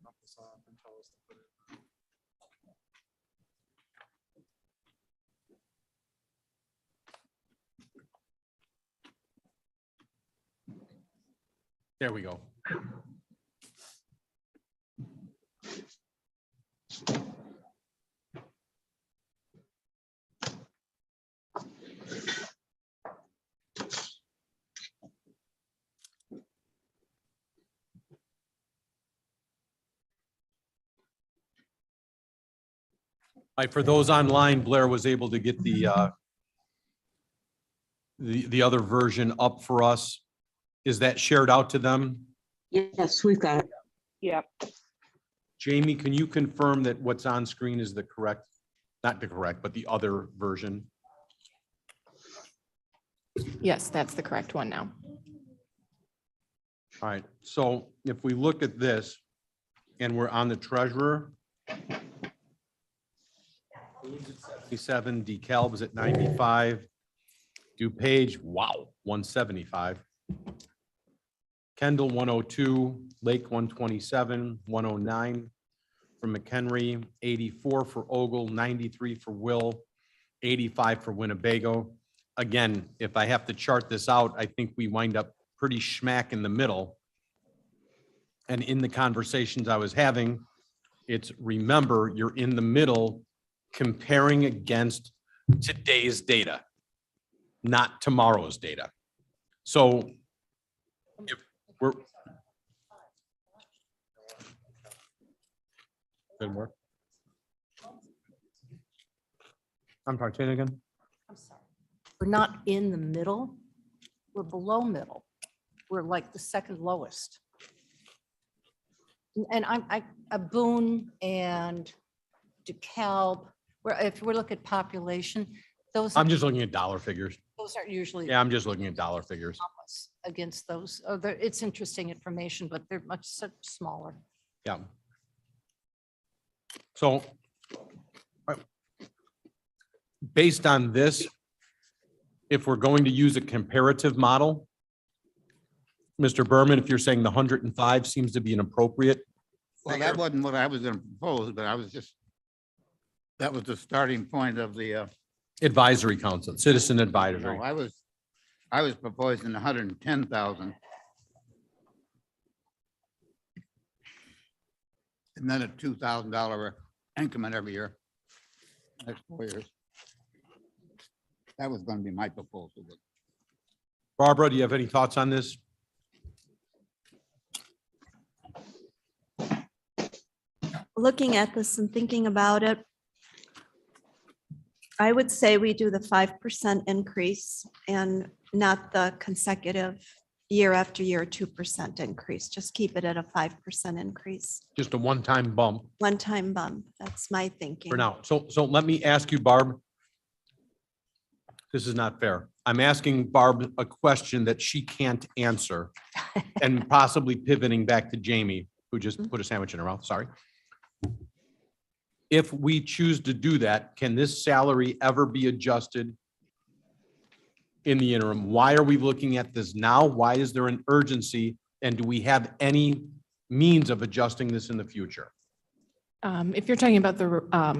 Pop this off and tell us to put it. There we go. For those online, Blair was able to get the other version up for us. Is that shared out to them? Yes, we've got it. Yep. Jamie, can you confirm that what's on screen is the correct, not the correct, but the other version? Yes, that's the correct one now. All right, so if we look at this, And we're on the treasurer. 77, DeKalb is at 95. DuPage, wow, 175. Kendall, 102, Lake, 127, 109 for McHenry, 84 for Ogle, 93 for Will, 85 for Winnebago. Again, if I have to chart this out, I think we wind up pretty smack in the middle. And in the conversations I was having, it's remember, you're in the middle comparing against today's data, not tomorrow's data. So if we're. Good work. I'm sorry, say it again. I'm sorry. We're not in the middle. We're below middle. We're like the second lowest. And a Boone and DeKalb, where if we look at population, those I'm just looking at dollar figures. are usually Yeah, I'm just looking at dollar figures. almost against those. Oh, it's interesting information, but they're much smaller. Yeah. So based on this, if we're going to use a comparative model, Mr. Berman, if you're saying the 105 seems to be an appropriate. Well, that wasn't what I was gonna propose, but I was just, that was the starting point of the, Advisory Council, Citizen no, Advisory. I was proposing 110,000. And then a $2,000 increment every year, next 4 years. That was gonna be my proposal. but Barbara, do you have any thoughts on this? Looking at this and thinking about it, I would say we do the 5% increase and not the consecutive year after year 2% increase. Just keep it at a 5% increase. Just a one-time bump One-time bump. That's my thinking. for now. So let me ask you, Barb. This is not fair. I'm asking Barb a question that she can't answer and possibly pivoting back to Jamie, who just put a sandwich in her mouth, sorry. If we choose to do that, can this salary ever be adjusted in the interim? Why are we looking at this now? Why is there an urgency? And do we have any means of adjusting this in the future? If you're talking about the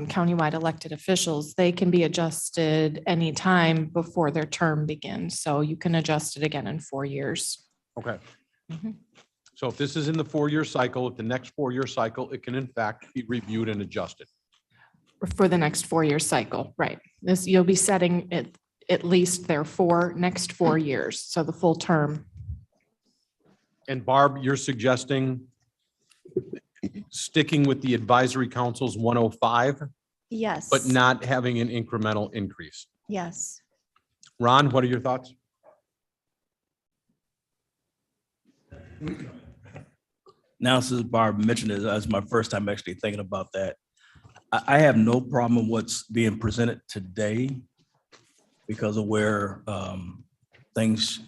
countywide elected officials, they can be adjusted anytime before their term begins. So you can adjust it again in 4 years. Okay. Mhm. So if this is in the 4-year cycle, if the next 4-year cycle, it can in fact be reviewed and adjusted. For the next 4-year cycle, right? This, you'll be setting it at least their next 4 years, so the full term. And Barb, you're suggesting sticking with the advisory council's 105, Yes. but not having an incremental increase. Yes. Ron, what are your thoughts? Now, since Barb mentioned it, that's my first time actually thinking about that. I have no problem with what's being presented today because of where things,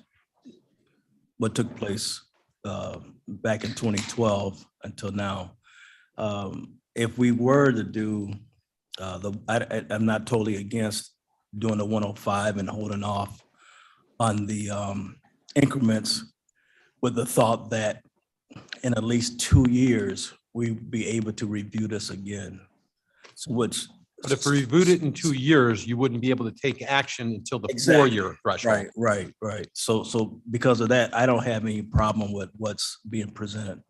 what took place back in 2012 until now. If we were to do, I'm not totally against doing the 105 and holding off on the increments with the thought that in at least 2 years, we'd be able to review this again. So which. But if we reviewed it in 2 years, you wouldn't be able to take action until the Exactly. 4-year threshold. Right. So because of that, I don't have any problem with what's being presented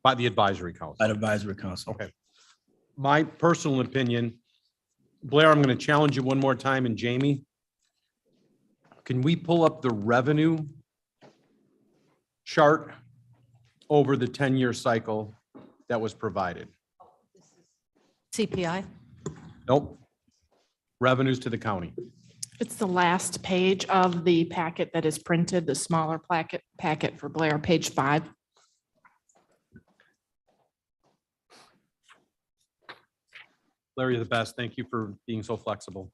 By the advisory council. by the advisory council. Okay. My personal opinion, Blair, I'm going to challenge you one more time, and Jamie, can we pull up the revenue chart over the 10-year cycle that was provided? CPI. Nope. Revenues to the county. It's the last page of the packet that is printed, the smaller packet for Blair, page 5. Larry, you're the best. Thank you for being so flexible.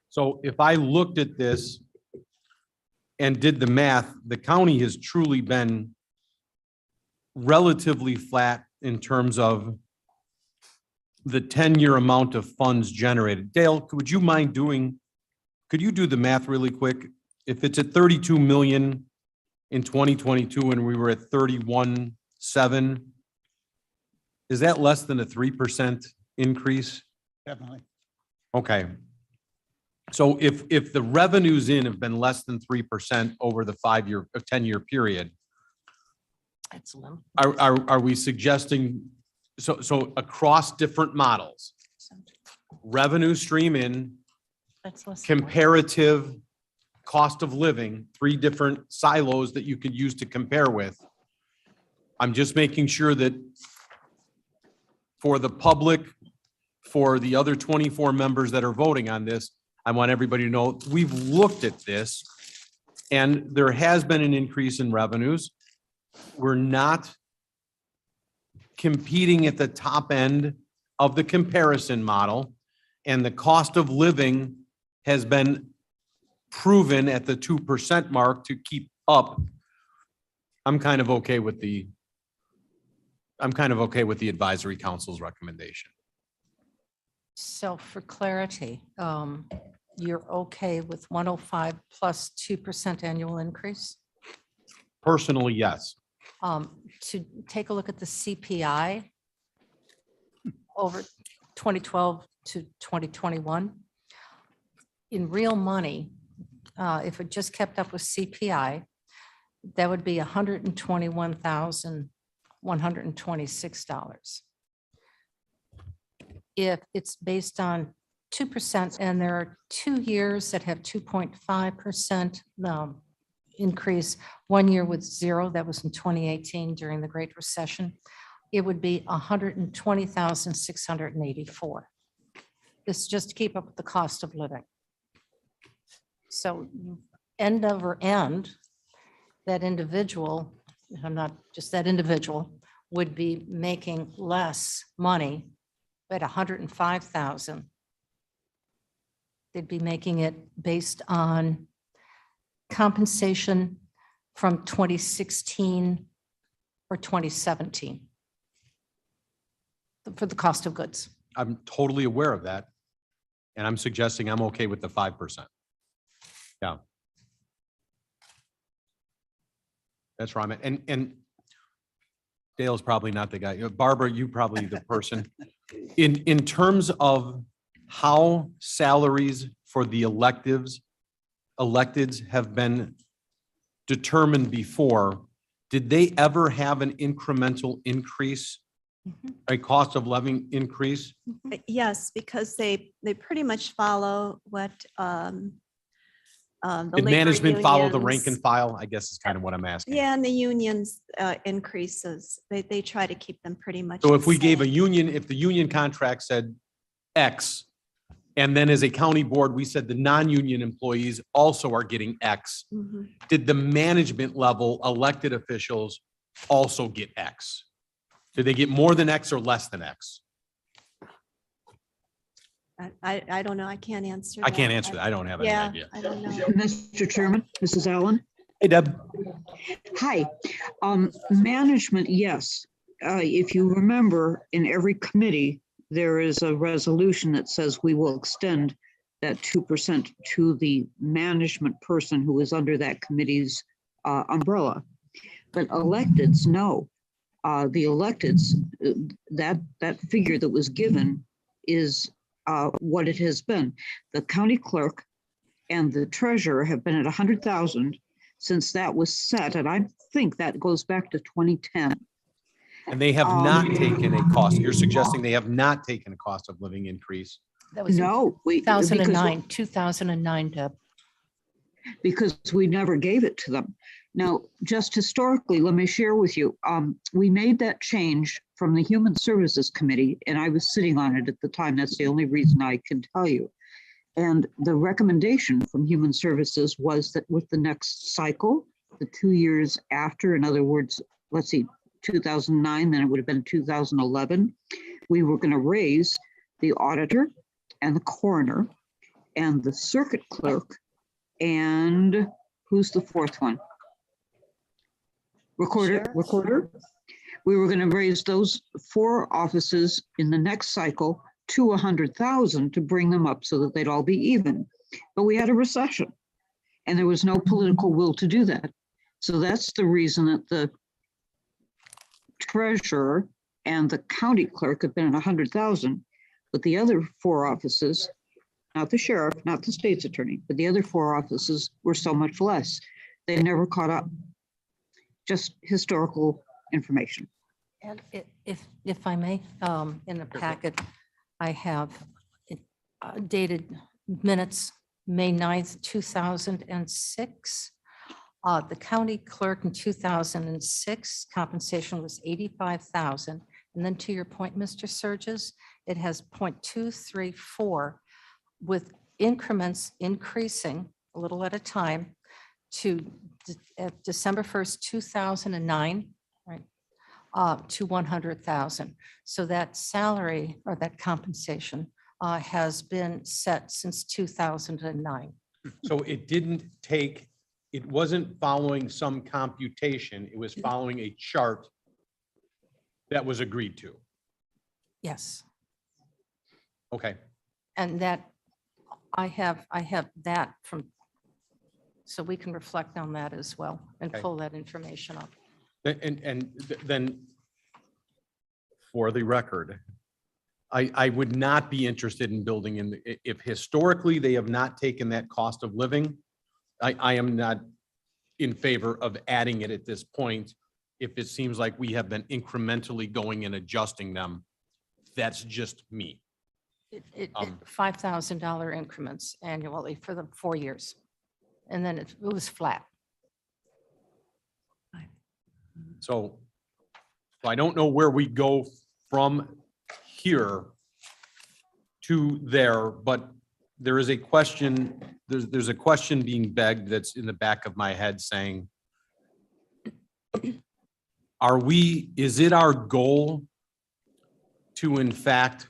So if I looked at this and did the math, the county has truly been relatively flat in terms of the 10-year amount of funds generated. Dale, would you mind could you do the math really quick? If it's at 32 million in 2022 and we were at 31.7, is that less than a 3% increase? Definitely. Okay. So if the revenues in have been less than 3% over the 5-year, 10-year period, Excellent. are we suggesting, so across different models, revenue stream in, That's less. comparative cost of living, 3 different silos that you could use to compare with. I'm just making sure that for the public, for the other 24 members that are voting on this, I want everybody to know, we've looked at this and there has been an increase in revenues. We're not competing at the top end of the comparison model, and the cost of living has been proven at the 2% mark to keep up. I'm kind of okay with the advisory council's recommendation. So for clarity, you're okay with 105 plus 2% annual increase? Personally, yes. To take a look at the CPI over 2012 to 2021, in real money, if it just kept up with CPI, that would be $121,126. If it's based on 2%, and there are 2 years that have 2.5% increase, 1 year with 0, that was in 2018 during the Great Recession, it would be 120,684. This is just to keep up with the cost of living. So end over end, that individual, I'm not just that individual, would be making less money at 105,000. They'd be making it based on compensation from 2016 or 2017 for the cost of goods. I'm totally aware of that. And I'm suggesting I'm okay with the 5%. Yeah. That's right. And Dale's probably not the guy. Barbara, you probably the person. In terms of how salaries for the electeds have been determined before, did they ever have an incremental increase, a cost of living increase? Yes, because they pretty much follow what the Did labor management follow the rank and unions- file? I guess is kind of what I'm asking. Yeah, and the unions increases, they try to keep them pretty much. So the if we gave a same. union, if the union contract said X, and then as a county board, we said the non-union employees also are getting X, Mhm. did the management level elected officials also get X? Did they get more than X or less than X? I don't know, I can't answer. I can't answer that. I don't have any Yeah, idea. I don't know. Mr. Chairman, Mrs. Allen. Hey, Deb. Hi. Management, yes. If you remember, in every committee, there is a resolution that says we will extend that 2% to the management person who is under that committee's umbrella. But electeds, no. The electeds, that figure that was given is what it has been. The county clerk and the treasurer have been at 100,000 since that was set, and I think that goes back to 2010. And they have not taken a cost. You're suggesting they have not taken a cost of living increase. That was in No, 2009, Deb. because we never gave it to them. Now, just historically, let me share with you, we made that change from the Human Services Committee, and I was sitting on it at the time. That's the only reason I can tell you. And the recommendation from Human Services was that with the next cycle, the 2 years after, in other words, let's see, 2009, then it would have been 2011, we were going to raise the auditor and the coroner and the circuit clerk, and who's the fourth one? Recorder. We were going to raise those 4 offices in the next cycle to 100,000 to bring them up so that they'd all be even. But we had a recession and there was no political will to do that. So that's the reason that the treasurer and the county clerk have been at 100,000, but the other 4 offices, not the sheriff, not the state's attorney, but the other 4 offices were so much less. They never caught up. Just historical information. And if I may, in the packet, I have dated minutes, May 9th, 2006. The county clerk in 2006, compensation was 85,000. And then to your point, Mr. Surges, it has 0.234 with increments increasing a little at a time to December 1st, 2009, right, to 100,000. So that salary or that compensation has been set since 2009. So it didn't take, it wasn't following some computation. It was following a chart that was agreed to. Yes. Okay. And that, I have that from, so we can reflect on that as well and Okay. pull that information up. And then for the record, I would not be interested in building in, if historically they have not taken that cost of living, I am not in favor of adding it at this point. If it seems like we have been incrementally going and adjusting them, that's just me. $5,000 increments annually for the 4 years. And then it was flat. So I don't know where we go from here to there, but there is a question, there's a question being begged that's in the back of my head saying, is it our goal to in fact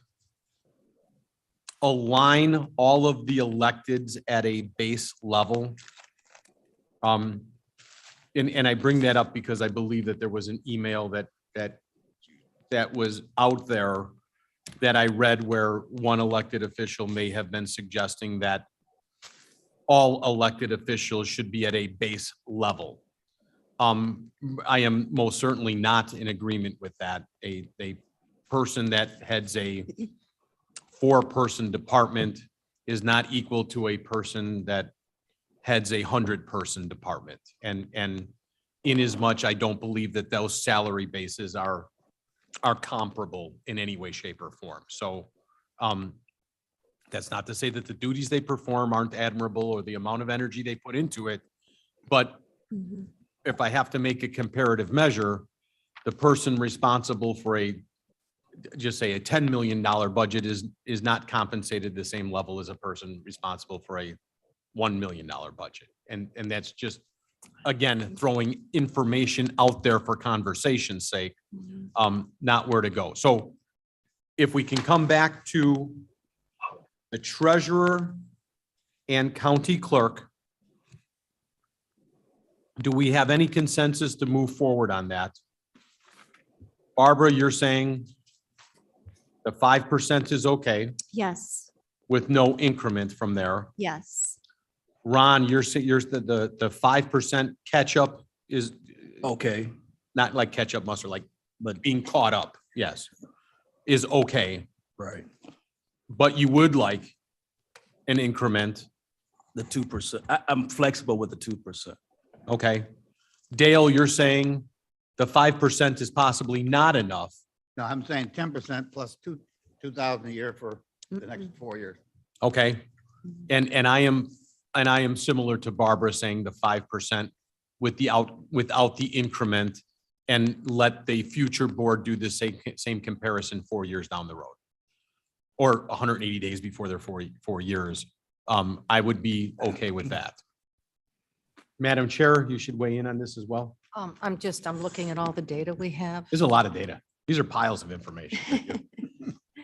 align all of the electeds at a base level? And I bring that up because I believe that there was an email that was out there that I read where one elected official may have been suggesting that all elected officials should be at a base level. I am most certainly not in agreement with that. A person that heads a 4-person department is not equal to a person that heads a 100-person department. And in as much, I don't believe that those salary bases are comparable in any way, shape, or form. So that's not to say that the duties they perform aren't admirable or the amount of energy they put into it. But if I have to make a comparative measure, the person responsible for just say a $10 million budget is not compensated the same level as a person responsible for a $1 million budget. And that's just, again, throwing information out there for conversation's sake, not where to go. So if we can come back to the treasurer and county clerk, do we have any consensus to move forward on that? Barbara, you're saying the 5% is okay Yes, with no increment from there. yes. Ron, you're saying the 5% catch up is Okay, not like ketchup mustard, like but being caught up, yes, is okay. right, But you would like an increment, the 2%. I'm flexible with the 2%. okay? Dale, you're saying the 5% is possibly not enough. No, I'm saying 10% plus 2,000 a year for the next 4 years. Okay, and I am similar to Barbara saying the 5% without the increment, and let the future board do the same comparison 4 years down the road. Or 180 days before their 4 years. I would be okay with that. Madam Chair, you should weigh in on this as well. I'm looking at all the data we have. There's a lot of data. These are piles of information.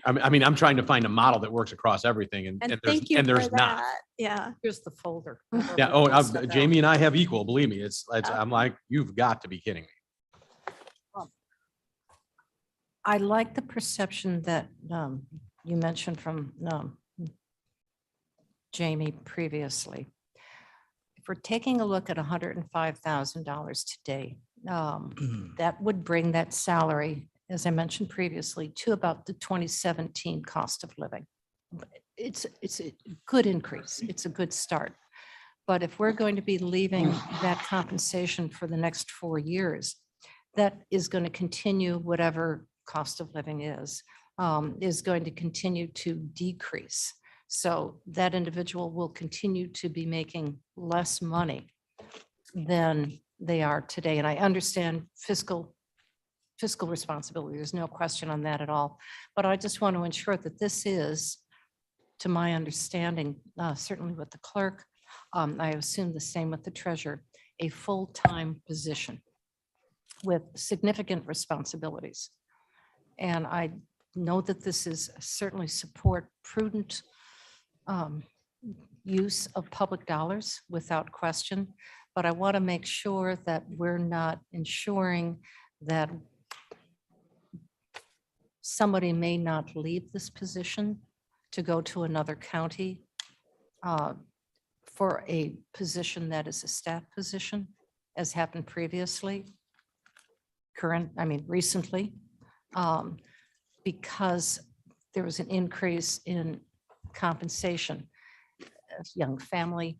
I mean, I'm trying to find a model that works across everything and And there's, thank you and for there's not. that. Yeah. Here's the folder. Yeah, oh, Jamie and I have equal, believe me, I'm like, you've got to be kidding me. I like the perception that you mentioned from Jamie previously. If we're taking a look at $105,000 today, that would bring that salary, as I mentioned previously, to about the 2017 cost of living. It's a good increase. It's a good start. But if we're going to be leaving that compensation for the next 4 years, that is going to continue, whatever cost of living is going to continue to decrease. So that individual will continue to be making less money than they are today. And I understand fiscal responsibility. There's no question on that at all. But I just want to ensure that this is, to my understanding, certainly with the clerk, I assume the same with the treasurer, a full-time position with significant responsibilities. And I know that this is certainly support prudent use of public dollars without question, but I want to make sure that we're not ensuring that somebody may not leave this position to go to another county for a position that is a staff position, as happened previously, recently, because there was an increase in compensation, young family,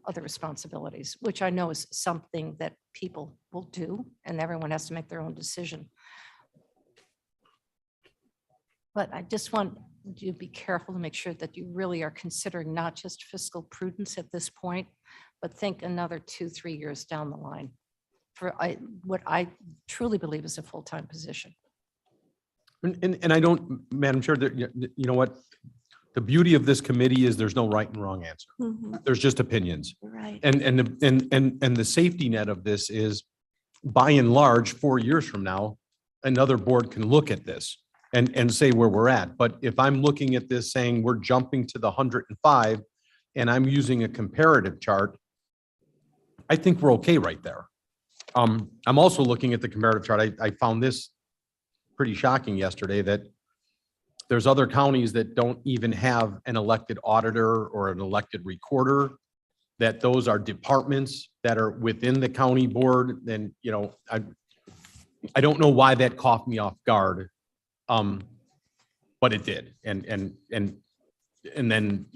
other responsibilities, which I know is something that people will do, and everyone has to make their own decision. But I just want you to be careful to make sure that you really are considering not just fiscal prudence at this point, but think another 2-3 years down the line for what I truly believe is a full-time position. And I don't, Madam Chair, you know what? The beauty of this committee is there's no right and wrong answer. Mhm. There's just opinions. Right. And the safety net of this is, by and large, 4 years from now, another board can look at this and say where we're at. But if I'm looking at this saying we're jumping to the 105 and I'm using a comparative chart, I think we're okay right there. I'm also looking at the comparative chart. I found this pretty shocking yesterday, that there's other counties that don't even have an elected auditor or an elected recorder, that those are departments that are within the county board. Then, I don't know why that caught me off guard. But it did. And then,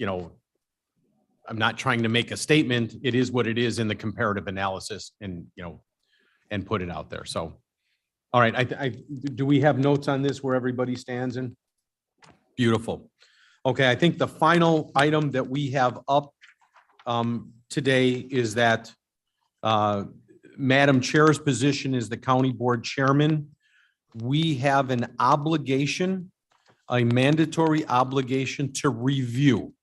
I'm not trying to make a statement. It is what it is in the comparative analysis, and put it out there. So, all right, do we have notes on this where everybody stands in? Beautiful. Okay, I think the final item that we have up today is that Madam Chair's position is the county board chairman. We have an obligation, a mandatory obligation to review.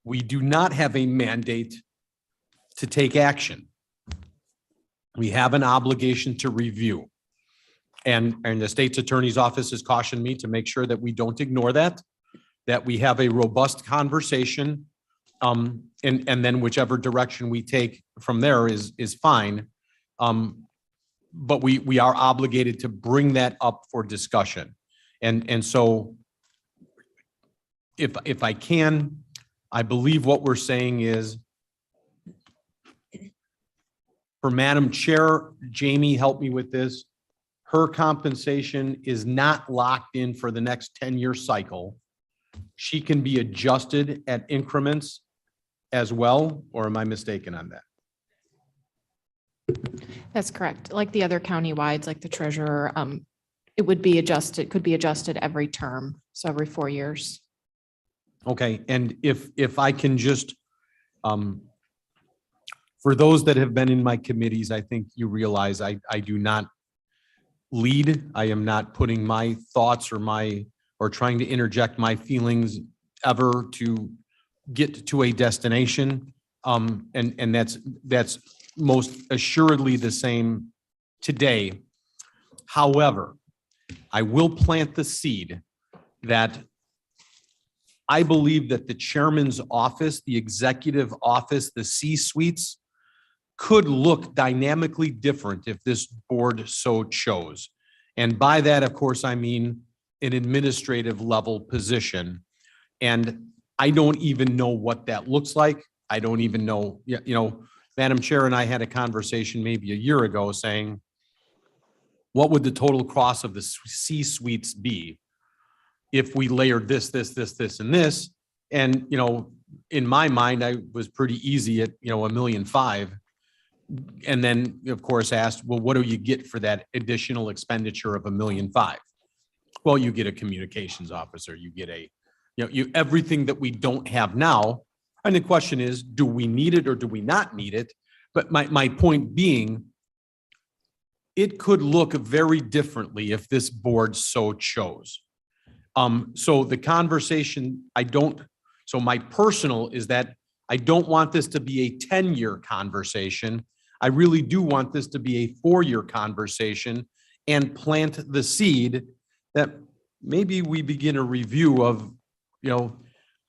We do not have a mandate to take action. We have an obligation to review. And the state's attorney's office has cautioned me to make sure that we don't ignore that we have a robust conversation, and then whichever direction we take from there is fine. But we are obligated to bring that up for discussion. And so if I can, I believe what we're saying is, for Madam Chair, Jamie, help me with this. Her compensation is not locked in for the next 10-year cycle. She can be adjusted at increments as well, or am I mistaken on that? That's correct. Like the other county-wides, like the treasurer, it would be adjusted, could be adjusted every term, so every 4 years. Okay, and if I can just, for those that have been in my committees, I think you realize I do not lead. I am not putting my thoughts or trying to interject my feelings ever to get to a destination. And that's most assuredly the same today. However, I will plant the seed that I believe that the chairman's office, the executive office, the C-suites could look dynamically different if this board so chose. And by that, of course, I mean an administrative level position. And I don't even know what that looks like. I don't even know, Madam Chair and I had a conversation maybe a year ago saying, what would the total cost of the C-suites be if we layered this, and this? And, in my mind, I was pretty easy at, $1.5 million. And then, of course, asked, well, what do you get for that additional expenditure of $1.5 million? Well, you get a communications officer, you get everything that we don't have now. And the question is, do we need it or do we not need it? But my point being, it could look very differently if this board so chose. So the conversation, so my personal is that I don't want this to be a 10-year conversation. I really do want this to be a 4-year conversation and plant the seed that maybe we begin a review of,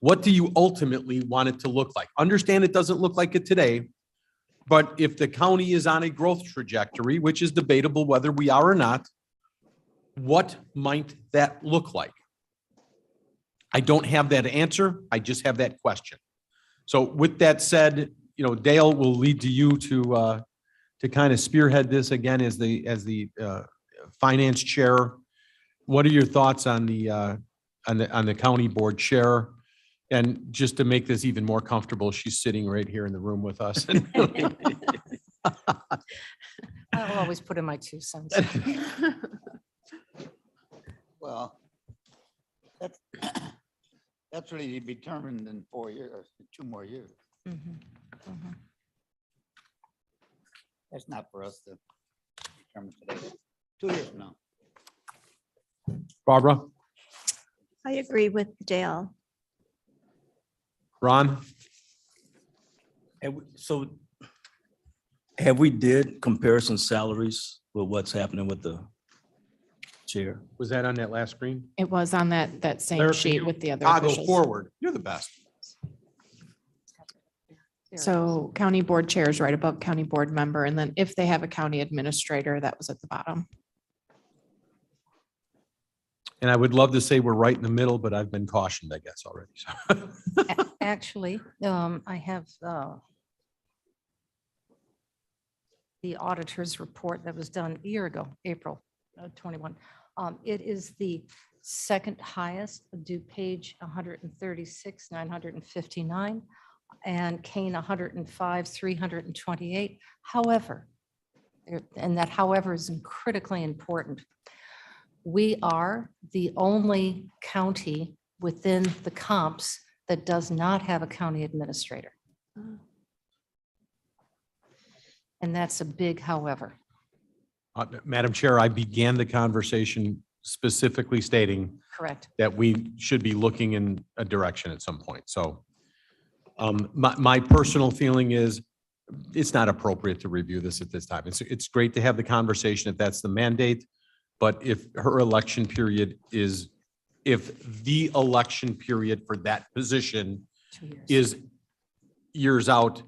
what do you ultimately want it to look like? Understand it doesn't look like it today, but if the county is on a growth trajectory, which is debatable whether we are or not, what might that look like? I don't have that answer. I just have that question. So with that said, Dale, will lead to you to kind of spearhead this again as the finance chair. What are your thoughts on the county board chair? And just to make this even more comfortable, she's sitting right here in the room with us. I'll always put in my 2 cents. Well, that's really determined in 4 years, 2 more years. Mhm, mhm. That's not for us to determine today. 2 years from now. Barbara, I agree with Dale. Ron, So have we did comparison salaries with what's happening with the chair? was that on that last screen? It was on that Claire, same can sheet you with the other Toggle officials. forward. You're the best. There it So county board chair is right above county board member. And then if they have a county administrator, that was at the bottom. And I would love to say we're right in the middle, but I've been cautioned, I guess, already. So. Actually, I have the auditor's report that was done a year ago, April 21. It is the second highest, due page 136, 959, and Kane 105, 328. However, and that however is critically important. We are the only county within the comps that does not have a county administrator. And that's a big however. Madam Chair, I began the conversation specifically stating Correct. that we should be looking in a direction at some point. So my personal feeling is it's not appropriate to review this at this time. It's great to have the conversation if that's the mandate. But if her election period is, if the election period for that position 2 years. is years out,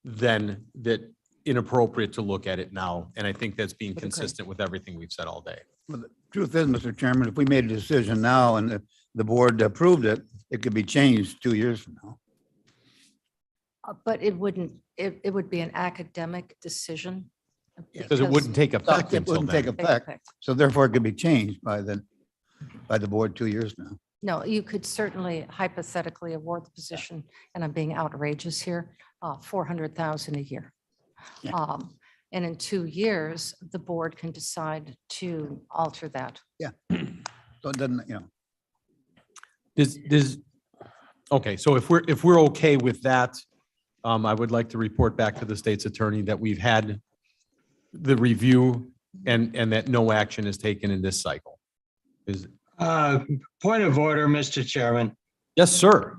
then that inappropriate to look at it now. And I think that's being Would agree. consistent with everything we've said all day. Well, the truth is, Mr. Chairman, if we made a decision now and the board approved it, it could be changed 2 years from now. But it wouldn't, it would be an academic decision. Because it wouldn't take effect It until wouldn't take then. effect, so therefore it could be changed by the board 2 years now. No, you could certainly hypothetically award the position, and I'm being outrageous here, 400,000 a year. Yeah. And in 2 years, the board can decide to alter that. So it doesn't, Okay, so if we're okay with that, I would like to report back to the state's attorney that we've had the review and that no action is taken in this cycle. Point of order, Mr. Chairman. Yes, sir.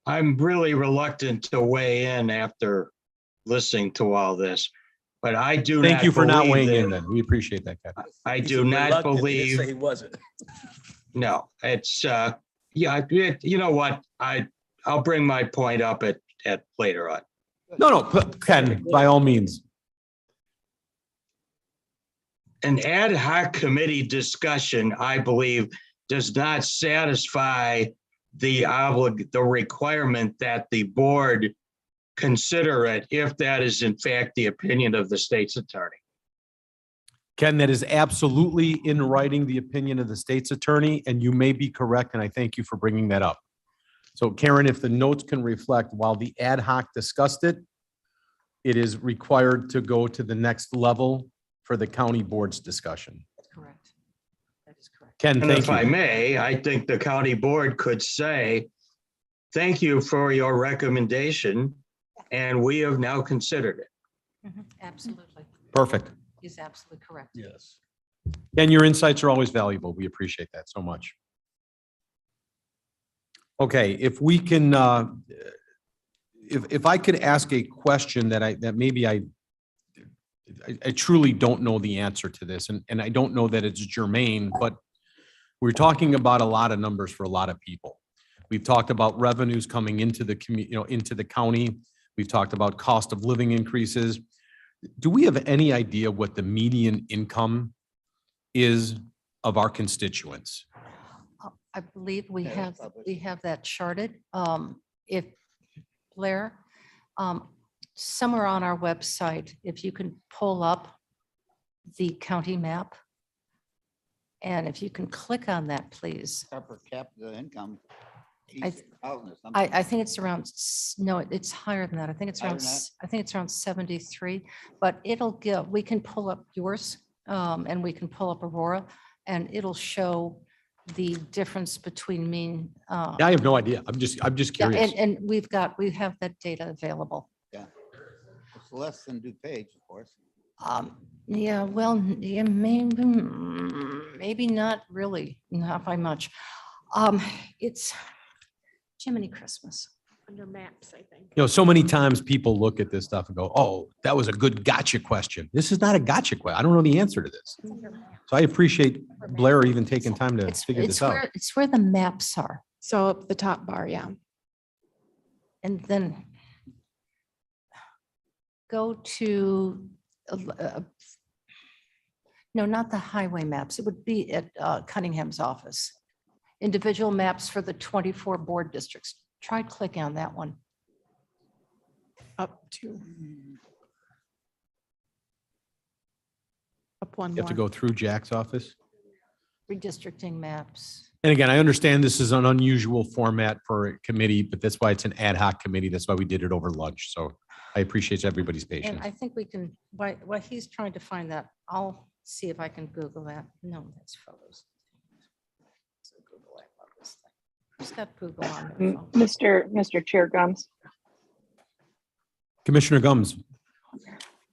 I'm really reluctant to weigh in after listening to all this, but I do not. Thank you for not believe weighing that- in then. We appreciate that, Captain. I He's do not reluctant. He didn't say believe, he wasn't. no, it's, you know what? I'll bring my point up at later on. No, Ken, by all means. an ad hoc committee discussion, I believe, does not satisfy the requirement that the board consider it if that is in fact the opinion of the state's attorney. Ken, that is absolutely in writing the opinion of the state's attorney, and you may be correct, and I thank you for bringing that up. So Karen, if the notes can reflect, while the ad hoc discussed it, it is required to go to the next level for the county board's discussion. Correct. That is correct. Ken, And thank if I you. may, I think the county board could say, thank you for your recommendation, and we have now considered it. Absolutely. Perfect. He's absolutely correct. Yes. And your insights are always valuable. We appreciate that so much. Okay, if we can, if I could ask a question that maybe I truly don't know the answer to this, and I don't know that it's germane, but we're talking about a lot of numbers for a lot of people. We've talked about revenues coming into the into the county. We've talked about cost of living increases. Do we have any idea what the median income is of our constituents? I believe we have that charted. If Blair, somewhere on our website, if you can pull up the county map. And if you can click on that, please. Per capita income. I think it's around, no, it's higher than that. I think it's Higher around, than that? I think it's around 73, but it'll give, we can pull up yours and we can pull up Aurora and it'll show the difference between mean. Yeah, I have no idea. I'm just Yeah, curious. and we have that data available. Yeah. It's less than DuPage, of course. Yeah, well, yeah, maybe not really, not by much. It's Jiminy Christmas. Under maps, I think. So many times people look at this stuff and go, oh, that was a good gotcha question. This is not a gotcha question. I don't know the answer to this. So I appreciate Blair even taking time to figure this out. It's where the maps are. So up the top bar, yeah. And then go to, no, not the highway maps. It would be at Cunningham's office. Individual maps for the 24 board districts. Try clicking on that one. Up to. Up one You have to more. go through Jack's office. Redistricting maps. And again, I understand this is an unusual format for a committee, but that's why it's an ad hoc committee. That's why we did it over lunch. So I appreciate everybody's And patience. I think we can, while he's trying to find that, I'll see if I can Google that. No, that's photos. So Google, I love this thing. Who's got Google on their phone? Mr. Chair Gums. Commissioner Gums,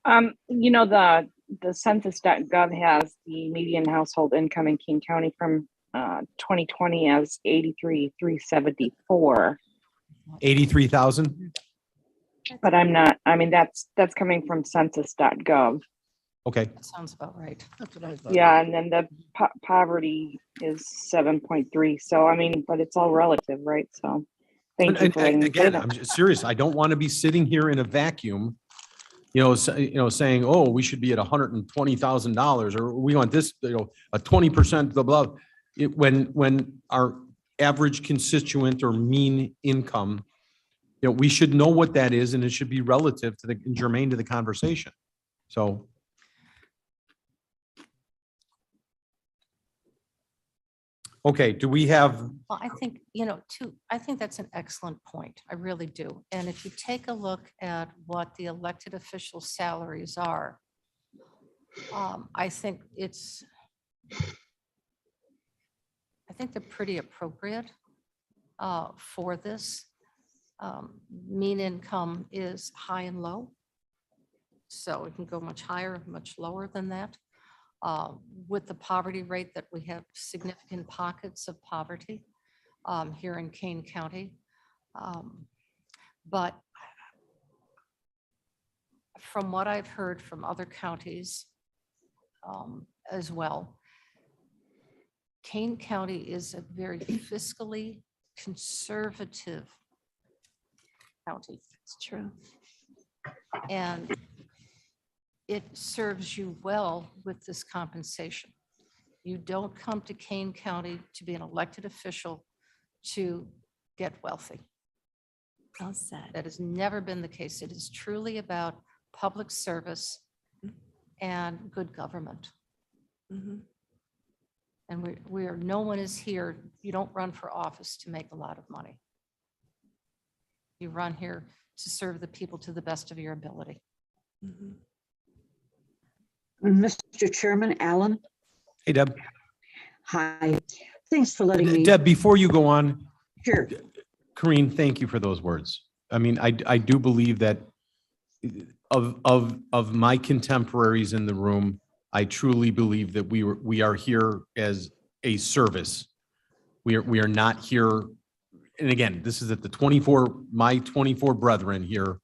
The census.gov has the median household income in King County from 2020 as 83,374. 83,000. But that's coming from census.gov. Okay. That sounds about right. Yeah, and then the poverty is 7.3. So but it's all relative, right? So thank you for letting me say Again, that. I'm just serious. I don't want to be sitting here in a vacuum, saying, oh, we should be at $120,000 or we want this, a 20% blah, blah. When our average constituent or mean income, we should know what that is and it should be relative to germane to the conversation. So. Okay, do we have, Well, I think, I think that's an excellent point. I really do. And if you take a look at what the elected official salaries are, I think they're pretty appropriate for this. Mean income is high and low. So it can go much higher, much lower than that. With the poverty rate that we have significant pockets of poverty here in Kane County. But from what I've heard from other counties as well, Kane County is a very fiscally conservative county. It's true. And it serves you well with this compensation. You don't come to Kane County to be an elected official to get wealthy. Well said. That has never been the case. It is truly about public service and good government. Mhm. And no one is here, you don't run for office to make a lot of money. You run here to serve the people to the best of your ability. Mhm. Mr. Chairman, Alan, Hey, Deb. hi. Thanks for letting me. Deb, before you go on, Sure. Corinne, thank you for those words. I mean, I do believe that of my contemporaries in the room, I truly believe that we are here as a service. We are not here. And again, this is at my 24 brethren here.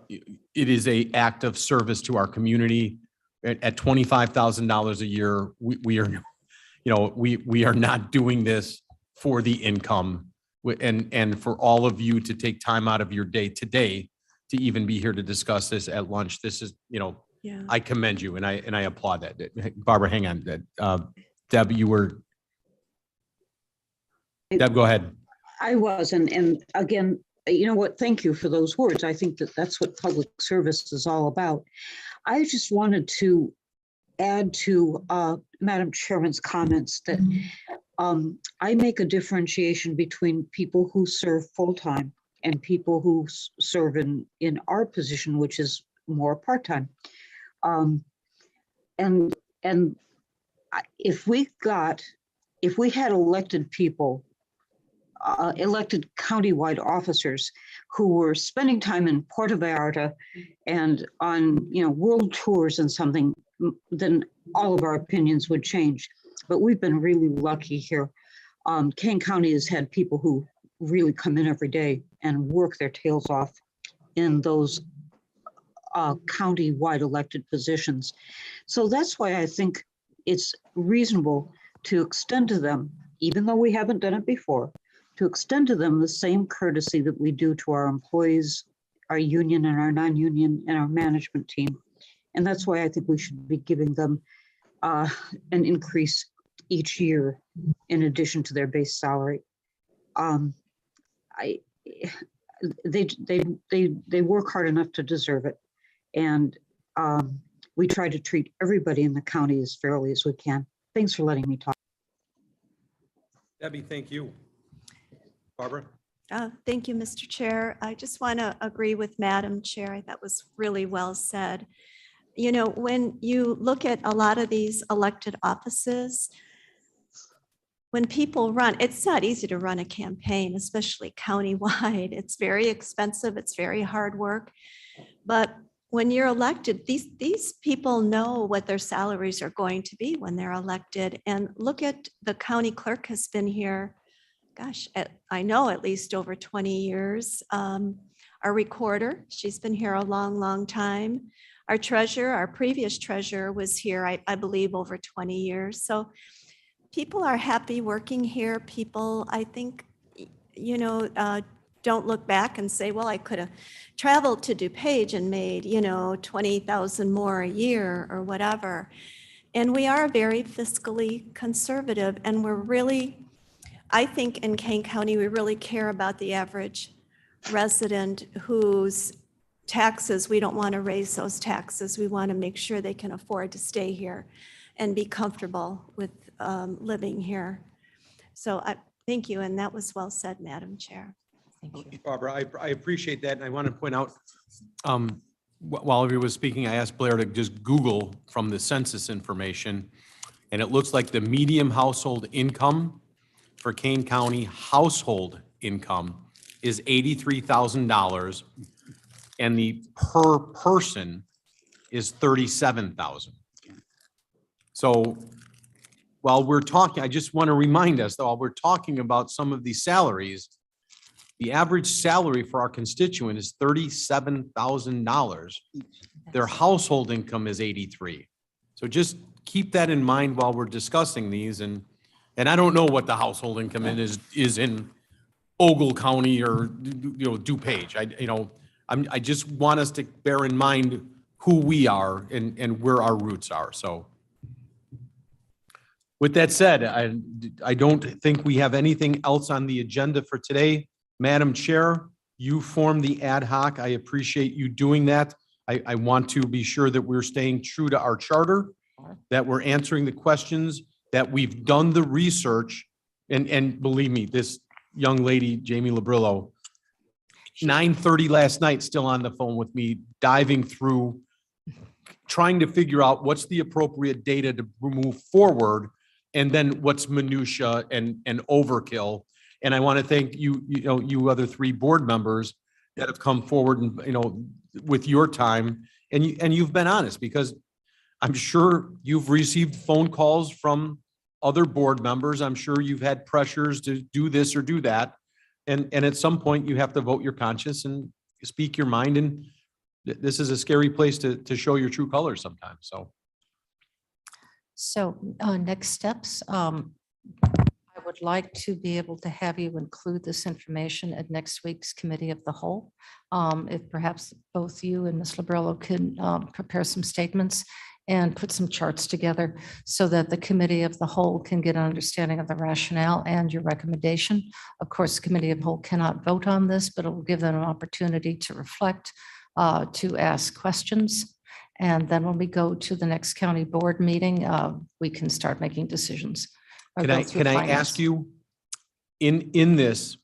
It is a act of service to our community. At $25,000 a year, we are, we are not doing this for the income. And for all of you to take time out of your day today to even be here to discuss this at lunch, this is, Yeah. I commend you and I applaud that. Barbara, hang on. Deb, Deb, go ahead. I was, and again, you know what, thank you for those words. I think that that's what public service is all about. I just wanted to add to Madam Chairman's comments that I make a differentiation between people who serve full-time and people who serve in our position, which is more part-time. And if we had elected people, elected countywide officers who were spending time in Puerto Vallarta and on, world tours and something, then all of our opinions would change. But we've been really lucky here. Kane County has had people who really come in every day and work their tails off in those county-wide elected positions. So that's why I think it's reasonable to extend to them, even though we haven't done it before, to extend to them the same courtesy that we do to our employees, our union and our non-union and our management team. And that's why I think we should be giving them an increase each year in addition to their base salary. They work hard enough to deserve it. And we try to treat everybody in the county as fairly as we can. Thanks for letting me talk. Debbie, thank you. Barbara? Thank you, Mr. Chair. I just want to agree with Madam Chair. That was really well said. When you look at a lot of these elected offices, when people run, it's not easy to run a campaign, especially countywide. It's very expensive. It's very hard work. But when you're elected, these people know what their salaries are going to be when they're elected. And look at the county clerk has been here, gosh, I know at least over 20 years. Our recorder, she's been here a long, long time. Our treasurer, our previous treasurer was here, I believe, over 20 years. So people are happy working here. People, I think, don't look back and say, well, I could have traveled to DuPage and made, 20,000 more a year or whatever. And we are very fiscally conservative, and we're really, I think in Kane County, we really care about the average resident whose taxes, we don't want to raise those taxes. We want to make sure they can afford to stay here and be comfortable with living here. So thank you, and that was well said, Madam Chair. Thank you. Barbara, I appreciate that. And I want to point out, while everyone was speaking, I asked Blair to just Google from the census information. And it looks like the median household income for Kane County household income is $83,000. And the per person is $37,000. So while we're talking, I just want to remind us that while we're talking about some of these salaries, the average salary for our constituent is $37,000. Their household income is 83. So just keep that in mind while we're discussing these. And I don't know what the household income is in Ogle County or, DuPage. I just want us to bear in mind who we are and where our roots are. So with that said, I don't think we have anything else on the agenda for today. Madam Chair, you formed the ad hoc. I appreciate you doing that. I want to be sure that we're staying true to our charter, that we're answering the questions, that we've done the research. And believe me, this young lady, Jamie Labrillo, 9:30 last night, still on the phone with me, diving through, trying to figure out what's the appropriate data to move forward, and then what's minutia and overkill. And I want to thank you, you other three board members that have come forward and, with your time, and you've been honest, because I'm sure you've received phone calls from other board members. I'm sure you've had pressures to do this or do that. And at some point you have to vote your conscience and speak your mind. And this is a scary place to show your true colors sometimes. So next steps, I would like to be able to have you include this information at next week's committee of the whole. If perhaps both you and Ms. Labrillo can prepare some statements and put some charts together so that the committee of the whole can get an understanding of the rationale and your recommendation. Of course, the committee of the whole cannot vote on this, but it will give them an opportunity to reflect, to ask questions. And then when we go to the next county board meeting, we can start making decisions. or Can go I, through can I finance. ask you, in this,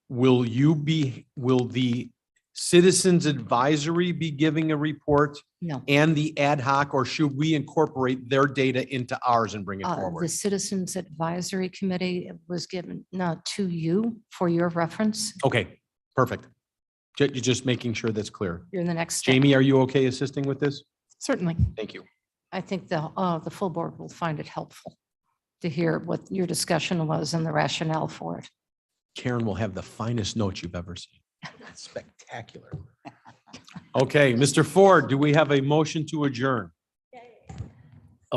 will the Citizens Advisory be giving a report No. and the ad hoc, or should we incorporate their data into ours and bring it The forward? Citizens Advisory Committee was given to you for your reference. Okay, perfect. You're just making sure that's clear. You're in the next step. Jamie, are you okay assisting with this? Certainly. Thank you. I think the full board will find it helpful to hear what your discussion was and the rationale for it. Karen will have the finest notes you've ever seen. Spectacular. Okay, Mr. Ford, do we have a motion to adjourn?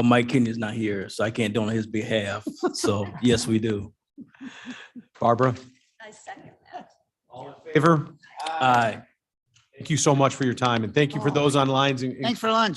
Mike Kenny's not here, so I can't do on his behalf. So yes, we do. Barbara, I second that. favor? Aye. Thank you so much for your time, and thank you for those online. Thanks for lunch.